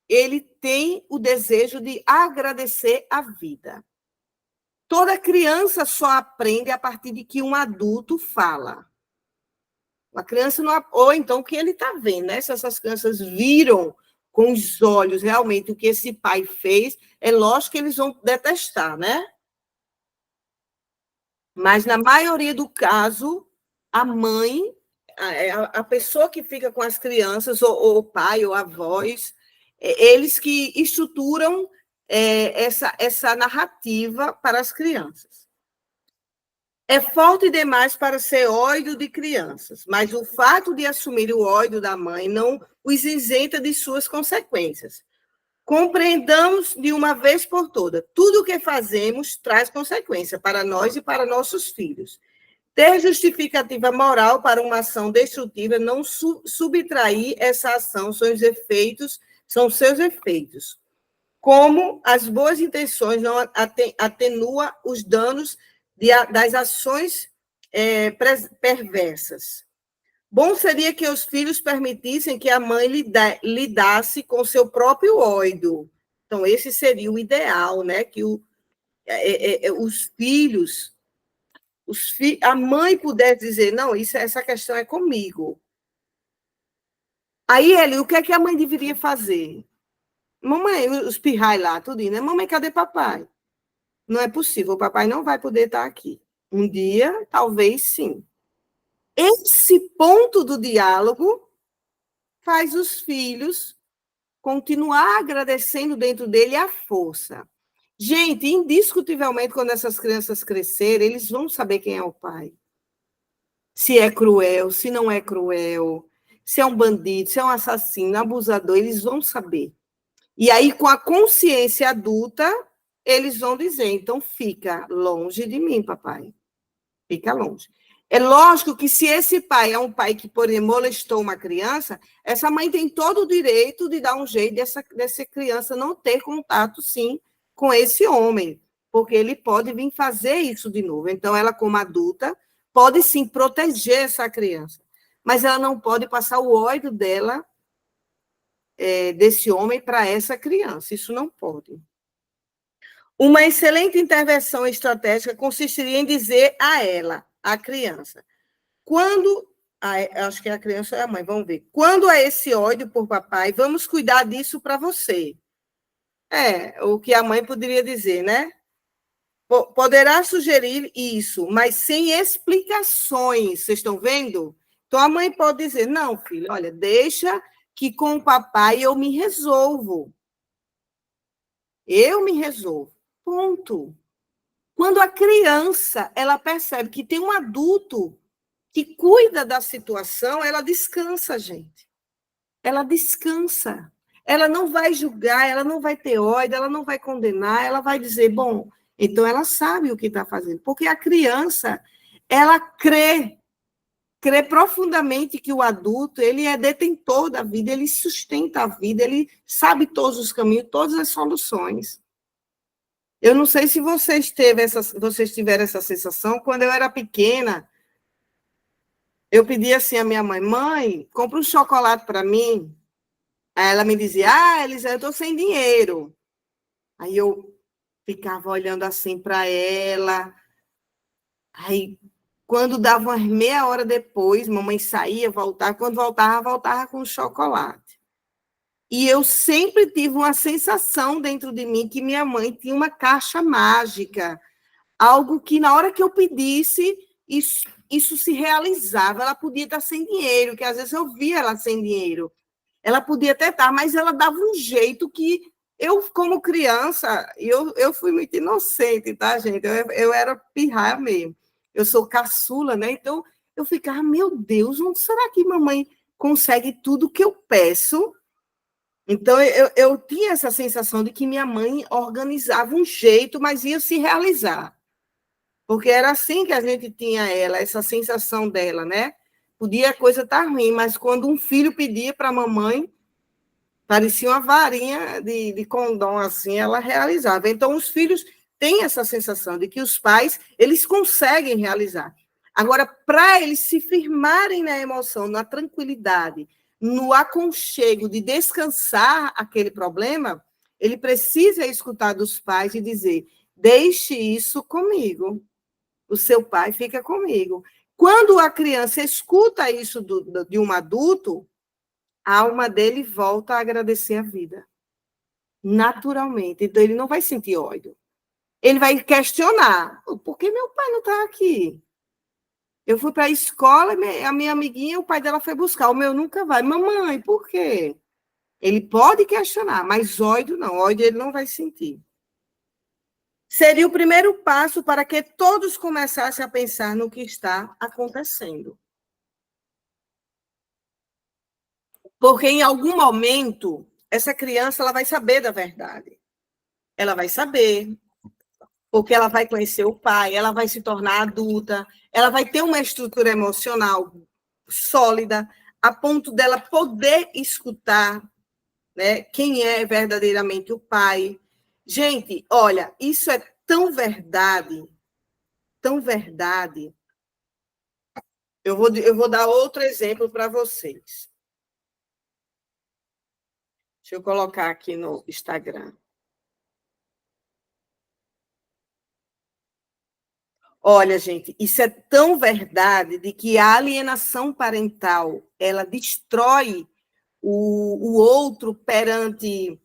ele tem o desejo de agradecer a vida. Toda criança só aprende a partir de que um adulto fala. A criança não... Ou então o que ele está vendo, né? Se essas crianças viram com os olhos realmente o que esse pai fez, é lógico que eles vão detestar, né? Mas, na maioria do caso, a mãe, a pessoa que fica com as crianças, ou o pai, ou avós, eles que estruturam essa narrativa para as crianças. É forte demais para ser ódio de crianças, mas o fato de assumir o ódio da mãe não os isenta de suas consequências. Compreendamos de uma vez por todas, tudo o que fazemos traz consequência para nós e para nossos filhos. Ter justificativa moral para uma ação destrutiva, não subtrair essa ação, são seus efeitos. Como as boas intenções não atenuam os danos das ações perversas. Bom seria que os filhos permitissem que a mãe lidasse com seu próprio ódio. Então, esse seria o ideal, né? Que os filhos, a mãe pudesse dizer, não, essa questão é comigo. Aí, o que é que a mãe deveria fazer? Mamãe, os pirrai lá, tudo, né? Mamãe, cadê papai? Não é possível, o papai não vai poder estar aqui. Um dia, talvez sim. Esse ponto do diálogo faz os filhos continuar agradecendo dentro dele a força. Gente, indiscutivelmente, quando essas crianças crescerem, eles vão saber quem é o pai. Se é cruel, se não é cruel, se é um bandido, se é um assassino, abusador, eles vão saber. E aí, com a consciência adulta, eles vão dizer, então, fica longe de mim, papai. Fica longe. É lógico que se esse pai é um pai que, por exemplo, molestou uma criança, essa mãe tem todo o direito de dar um jeito dessa criança não ter contato, sim, com esse homem, porque ele pode vir fazer isso de novo. Então, ela, como adulta, pode, sim, proteger essa criança, mas ela não pode passar o ódio dela, desse homem, para essa criança. Isso não pode. Uma excelente intervenção estratégica consistiria em dizer a ela, a criança, acho que a criança é a mãe, vamos ver. Quando há esse ódio por papai, vamos cuidar disso para você. O que a mãe poderia dizer, né? Poderá sugerir isso, mas sem explicações, vocês estão vendo? Então, a mãe pode dizer, não, filho, olha, deixa que com o papai eu me resolvo. Eu me resolvo. Ponto. Quando a criança ela percebe que tem um adulto que cuida da situação, ela descansa, gente. Ela descansa. Ela não vai julgar, ela não vai ter ódio, ela não vai condenar, ela vai dizer, bom, então ela sabe o que está fazendo. Porque a criança, ela crê profundamente que o adulto, ele é detentor da vida, ele sustenta a vida, ele sabe todos os caminhos, todas as soluções. Eu não sei se vocês tiveram essa sensação. Quando eu era pequena, eu pedia assim à minha mãe, mãe, compra um chocolate para mim. Aí ela me dizia, Elisa, eu estou sem dinheiro. Aí eu ficava olhando assim para ela. Aí, quando dava umas meia hora depois, mamãe saía, voltava. Quando voltava com chocolate. E eu sempre tive uma sensação dentro de mim que minha mãe tinha uma caixa mágica, algo que, na hora que eu pedisse, isso se realizava. Ela podia estar sem dinheiro, que às vezes eu via ela sem dinheiro. Ela podia até estar, mas ela dava um jeito que eu, como criança, eu fui muito inocente, tá, gente? Eu era pirraia mesmo. Eu sou caçula, né? Então, eu ficava, meu Deus, onde será que mamãe consegue tudo que eu peço? Então, eu tinha essa sensação de que minha mãe organizava um jeito, mas ia se realizar. Porque era assim que a gente tinha essa sensação dela, né? Podia a coisa estar ruim, mas quando um filho pedia para a mamãe, parecia uma varinha de condom, assim, ela realizava. Então, os filhos têm essa sensação de que os pais, eles conseguem realizar. Agora, para eles se firmarem na emoção, na tranquilidade, no aconchego de descansar aquele problema, ele precisa escutar dos pais e dizer: deixe isso comigo. O seu pai fica comigo. Quando a criança escuta isso de um adulto, a alma dele volta a agradecer a vida. Naturalmente. Então, ele não vai sentir ódio. Ele vai questionar: por que meu pai não está aqui? Eu fui para a escola, a minha amiguinha, o pai dela foi buscar, o meu nunca vai. Mamãe, por quê? Ele pode questionar, mas ódio não, ódio ele não vai sentir. Seria o primeiro passo para que todos começassem a pensar no que está acontecendo. Porque em algum momento, essa criança ela vai saber da verdade. Ela vai saber, porque ela vai conhecer o pai, ela vai se tornar adulta, ela vai ter uma estrutura emocional sólida, a ponto dela poder escutar, né, quem é verdadeiramente o pai. Gente, olha, isso é tão verdade, tão verdade. Eu vou dar outro exemplo para vocês. Deixa eu colocar aqui no Instagram. Olha, gente, isso é tão verdade de que a alienação parental, ela destrói o outro perante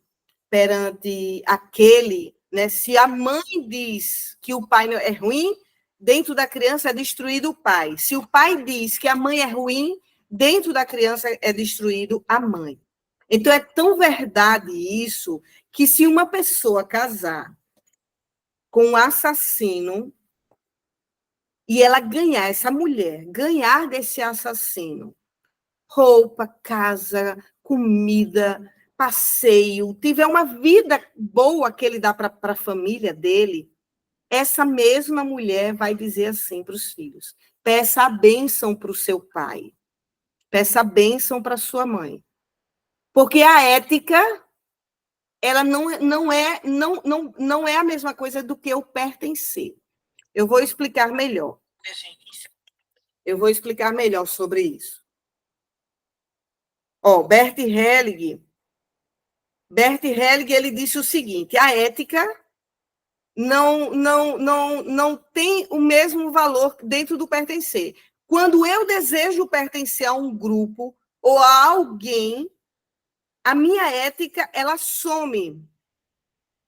aquele, né? Se a mãe diz que o pai é ruim, dentro da criança é destruído o pai. Se o pai diz que a mãe é ruim, dentro da criança é destruído a mãe. Então é tão verdade isso que se uma pessoa casar com um assassino e ela ganhar, essa mulher, ganhar desse assassino, roupa, casa, comida, passeio, tiver uma vida boa que ele dá para a família dele, essa mesma mulher vai dizer assim para os filhos: peça a bênção para o seu pai, peça a bênção para sua mãe. Porque a ética, ela não é a mesma coisa do que o pertencer. Eu vou explicar melhor. Eu vou explicar melhor sobre isso. Ó, Bert Helling, ele disse o seguinte: a ética não tem o mesmo valor dentro do pertencer. Quando eu desejo pertencer a um grupo ou a alguém, a minha ética ela some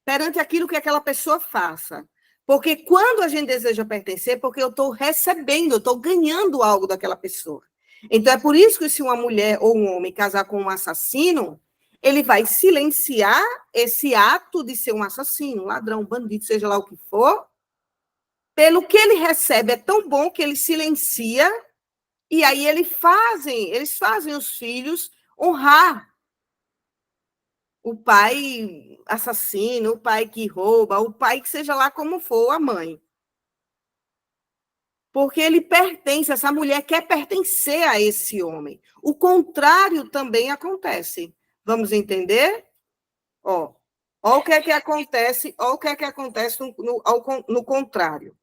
perante aquilo que aquela pessoa faça. Porque quando a gente deseja pertencer, porque eu estou recebendo, eu estou ganhando algo daquela pessoa. Então, é por isso que se uma mulher ou um homem casar com um assassino, ele vai silenciar esse ato de ser um assassino, ladrão, bandido, seja lá o que for, pelo que ele recebe é tão bom que ele silencia, e aí eles fazem os filhos honrar o pai assassino, o pai que rouba, o pai que seja lá como for, a mãe. Porque ele pertence, essa mulher quer pertencer a esse homem. O contrário também acontece. Vamos entender? Ó, ó o que é que acontece, ó o que é que acontece no contrário.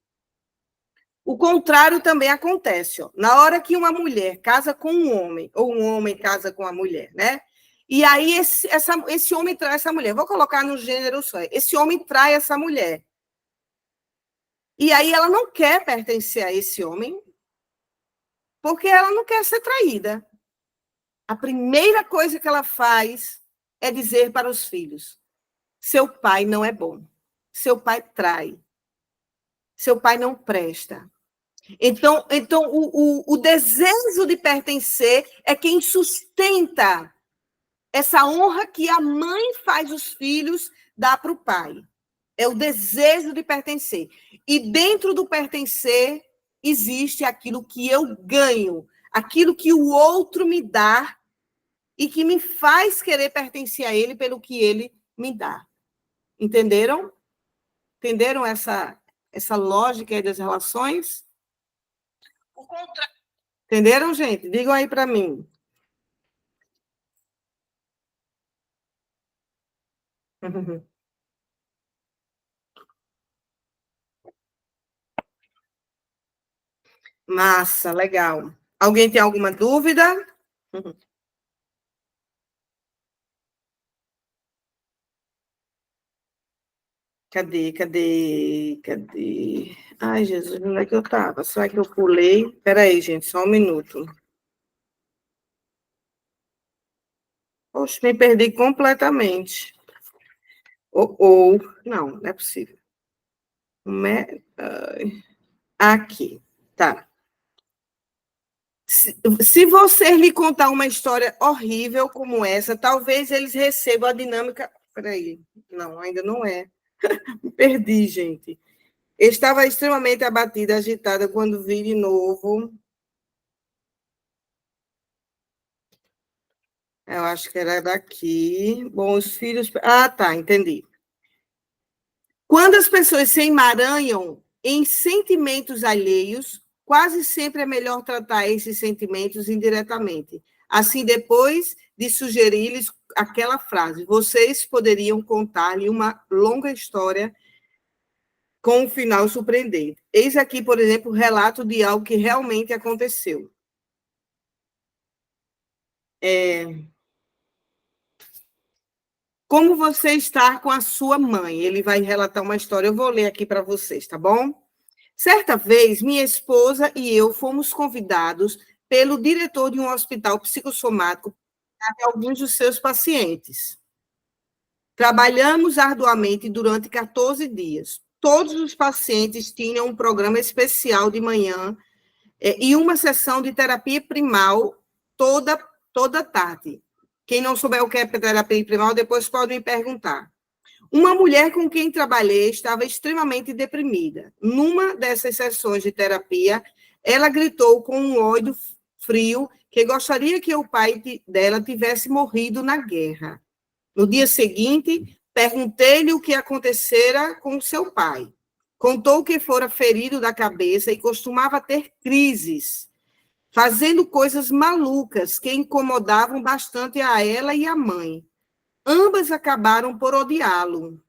O contrário também acontece. Ó. Na hora que uma mulher casa com um homem, ou um homem casa com a mulher, né? E aí esse homem trai essa mulher. Vou colocar no gênero só. Esse homem trai essa mulher. E aí ela não quer pertencer a esse homem, porque ela não quer ser traída. A primeira coisa que ela faz é dizer para os filhos: seu pai não é bom, seu pai trai, seu pai não presta. Então o desejo de pertencer é quem sustenta essa honra que a mãe faz os filhos dar para o pai. É o desejo de pertencer. E dentro do pertencer existe aquilo que eu ganho, aquilo que o outro me dá e que me faz querer pertencer a ele pelo que ele me dá. Entenderam? Entenderam essa lógica aí das relações? Entenderam, gente? Digam aí para mim. Massa, legal. Alguém tem alguma dúvida? Cadê? Ai, Jesus, onde é que eu estava? Será que eu pulei? Espera aí, gente, só um minuto. Poxa, me perdi completamente. Não, não é possível. Aqui, tá. Se você lhe contar uma história horrível como essa, talvez eles recebam a dinâmica. Peraí, não, ainda não é. Me perdi, gente. Estava extremamente abatida, agitada quando vi de novo. Eu acho que era daqui. Bom, os filhos. Ah, tá, entendi. Quando as pessoas se emaranham em sentimentos alheios, quase sempre é melhor tratar esses sentimentos indiretamente. Assim, depois de sugerir-lhes aquela frase, vocês poderiam contar-lhe uma longa história com um final surpreendente. Eis aqui, por exemplo, o relato de algo que realmente aconteceu. Como você está com a sua mãe? Ele vai relatar uma história, eu vou ler aqui para vocês, tá bom? Certa vez, minha esposa e eu fomos convidados pelo diretor de um hospital psicossomático para alguns dos seus pacientes. Trabalhamos arduamente durante 14 dias. Todos os pacientes tinham um programa especial de manhã e uma sessão de terapia primal toda tarde. Quem não souber o que é terapia primal, depois pode me perguntar. Uma mulher com quem trabalhei estava extremamente deprimida. Numa dessas sessões de terapia, ela gritou com um ódio frio que gostaria que o pai dela tivesse morrido na guerra. No dia seguinte, perguntei-lhe o que acontecera com seu pai. Contou que fora ferido da cabeça e costumava ter crises, fazendo coisas malucas que incomodavam bastante a ela e a mãe. Ambas acabaram por odiá-lo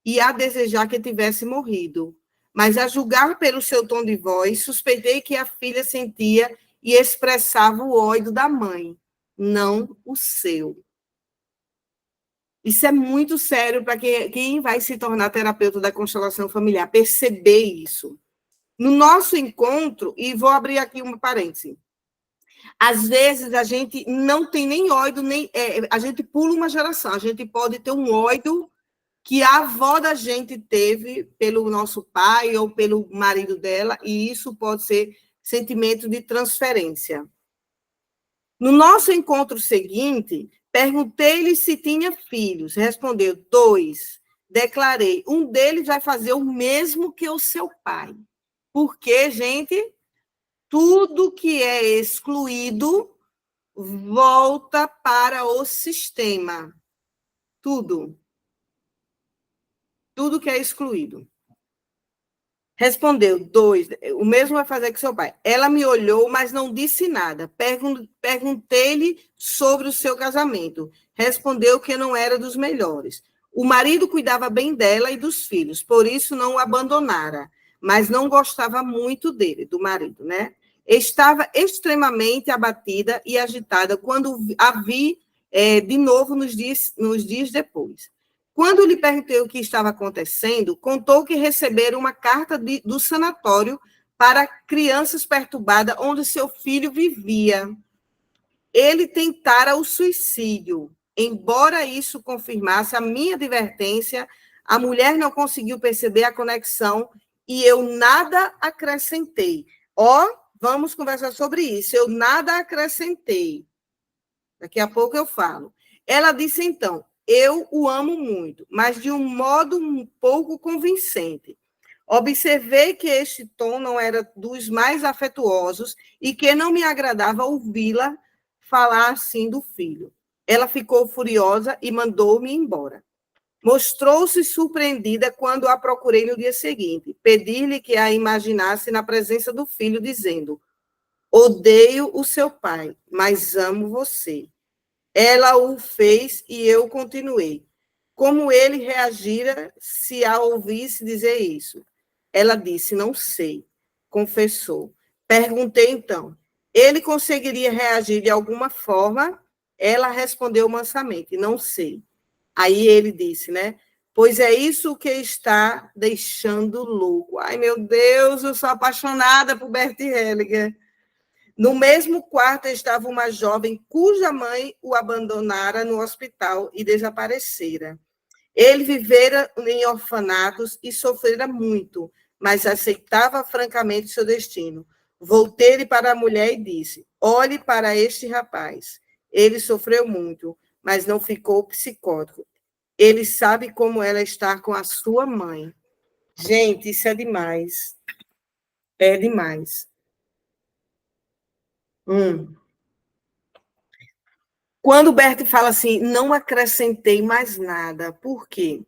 e a desejar que tivesse morrido. Mas, a julgar pelo seu tom de voz, suspeitei que a filha sentia e expressava o ódio da mãe, não o seu. Isso é muito sério para quem vai se tornar terapeuta da constelação familiar, perceber isso. No nosso encontro, e vou abrir aqui uma parêntese, às vezes a gente não tem nem ódio, a gente pula uma geração, a gente pode ter um ódio que a avó da gente teve pelo nosso pai ou pelo marido dela, e isso pode ser sentimento de transferência. No nosso encontro seguinte, perguntei-lhe se tinha filhos. Respondeu, 2. Declarei, um deles vai fazer o mesmo que o seu pai. Porque, gente, tudo que é excluído volta para o sistema. Tudo. Tudo que é excluído. Respondeu, 2. O mesmo vai fazer que seu pai. Ela me olhou, mas não disse nada. Perguntei-lhe sobre o seu casamento. Respondeu que não era dos melhores. O marido cuidava bem dela e dos filhos, por isso não o abandonara, mas não gostava muito dele, do marido, né? Estava extremamente abatida e agitada quando a vi de novo nos dias depois. Quando lhe perguntei o que estava acontecendo, contou que receberam uma carta do sanatório para crianças perturbadas, onde seu filho vivia. Ele tentara o suicídio. Embora isso confirmasse a minha advertência, a mulher não conseguiu perceber a conexão e eu nada acrescentei. Vamos conversar sobre isso. Eu nada acrescentei. Daqui a pouco eu falo. Ela disse, então, eu o amo muito, mas de um modo um pouco convincente. Observei que este tom não era dos mais afetuosos e que não me agradava ouvi-la falar assim do filho. Ela ficou furiosa e mandou-me embora. Mostrou-se surpreendida quando a procurei no dia seguinte. Pedi-lhe que a imaginasse na presença do filho, dizendo, odeio o seu pai, mas amo você. Ela o fez e eu continuei. Como ele reagira se a ouvisse dizer isso? Ela disse, não sei. Confessou. Perguntei, então, ele conseguiria reagir de alguma forma? Ela respondeu mansamente, não sei. Aí ele disse, né? Pois é isso que está deixando louco. Ai, meu Deus, eu sou apaixonada por Bert Hellinger. No mesmo quarto estava uma jovem cuja mãe o abandonara no hospital e desaparecera. Ele vivera em orfanatos e sofrera muito, mas aceitava francamente seu destino. Voltei-lhe para a mulher e disse: olhe para este rapaz. Ele sofreu muito, mas não ficou psicótico. Ele sabe como ela está com a sua mãe. Gente, isso é demais. É demais. Quando o Bert fala assim, não acrescentei mais nada, por quê?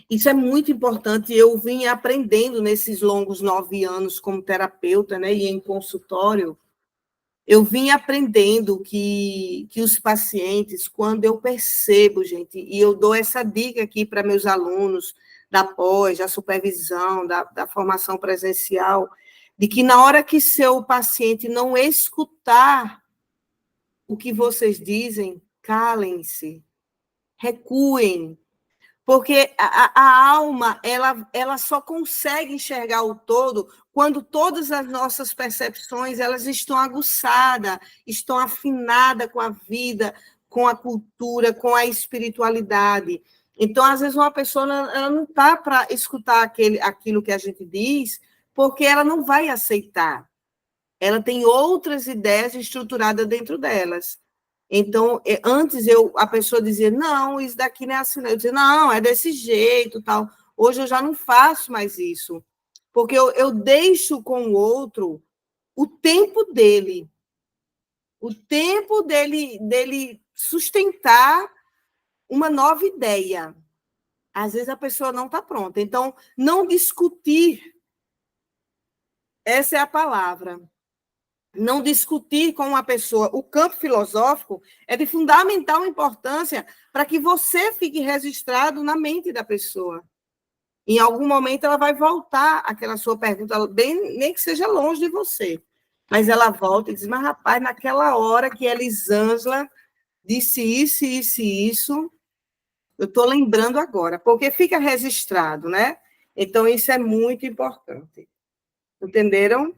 Isso é muito importante. Eu vim aprendendo nesses longos 9 anos como terapeuta, né, e em consultório, eu vim aprendendo que os pacientes, quando eu percebo, gente, e eu dou essa dica aqui para meus alunos da pós, da supervisão, da formação presencial, de que na hora que seu paciente não escutar o que vocês dizem, calem-se, recuem, porque a alma ela só consegue enxergar o todo quando todas as nossas percepções elas estão aguçadas, estão afinadas com a vida, com a cultura, com a espiritualidade. Então, às vezes, uma pessoa ela não está para escutar aquilo que a gente diz, porque ela não vai aceitar. Ela tem outras ideias estruturadas dentro delas. Então, antes a pessoa dizia, não, isso daqui não é assim, não. Eu dizia, não, é desse jeito, tal. Hoje eu já não faço mais isso, porque eu deixo com o outro o tempo dele sustentar uma nova ideia. Às vezes a pessoa não está pronta. Então, não discutir, essa é a palavra. Não discutir com uma pessoa. O campo filosófico é de fundamental importância para que você fique registrado na mente da pessoa. Em algum momento, ela vai voltar àquela sua pergunta, nem que seja longe de você. Mas ela volta e diz, mas, rapaz, naquela hora que Elisângela disse isso, isso e isso, eu estou lembrando agora, porque fica registrado, né? Então, isso é muito importante. Entenderam?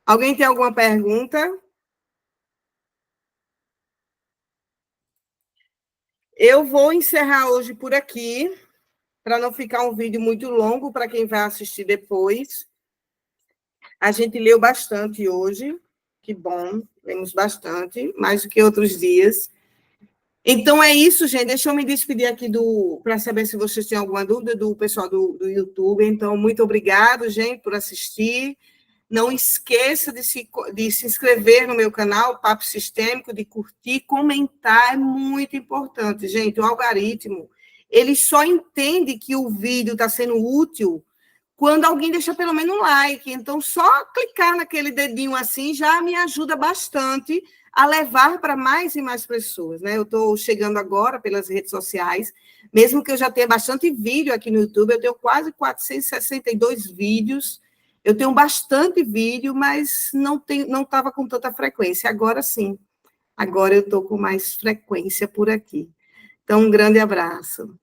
Alguém tem alguma pergunta? Eu vou encerrar hoje por aqui, para não ficar um vídeo muito longo para quem vai assistir depois. A gente leu bastante hoje, que bom, lemos bastante, mais do que outros dias. Então é isso, gente. Deixa eu me despedir aqui para saber se vocês têm alguma dúvida do pessoal do YouTube. Então, muito obrigado, gente, por assistir. Não esqueça de se inscrever no meu canal, Papo Sistêmico, de curtir, comentar, é muito importante, gente. O algoritmo, ele só entende que o vídeo está sendo útil quando alguém deixa pelo menos um like. Então, só clicar naquele dedinho assim já me ajuda bastante a levar para mais e mais pessoas, né? Eu estou chegando agora pelas redes sociais, mesmo que eu já tenha bastante vídeo aqui no YouTube, eu tenho quase 462 vídeos. Eu tenho bastante vídeo, mas não estava com tanta frequência. Agora sim. Agora eu estou com mais frequência por aqui. Então, um grande abraço.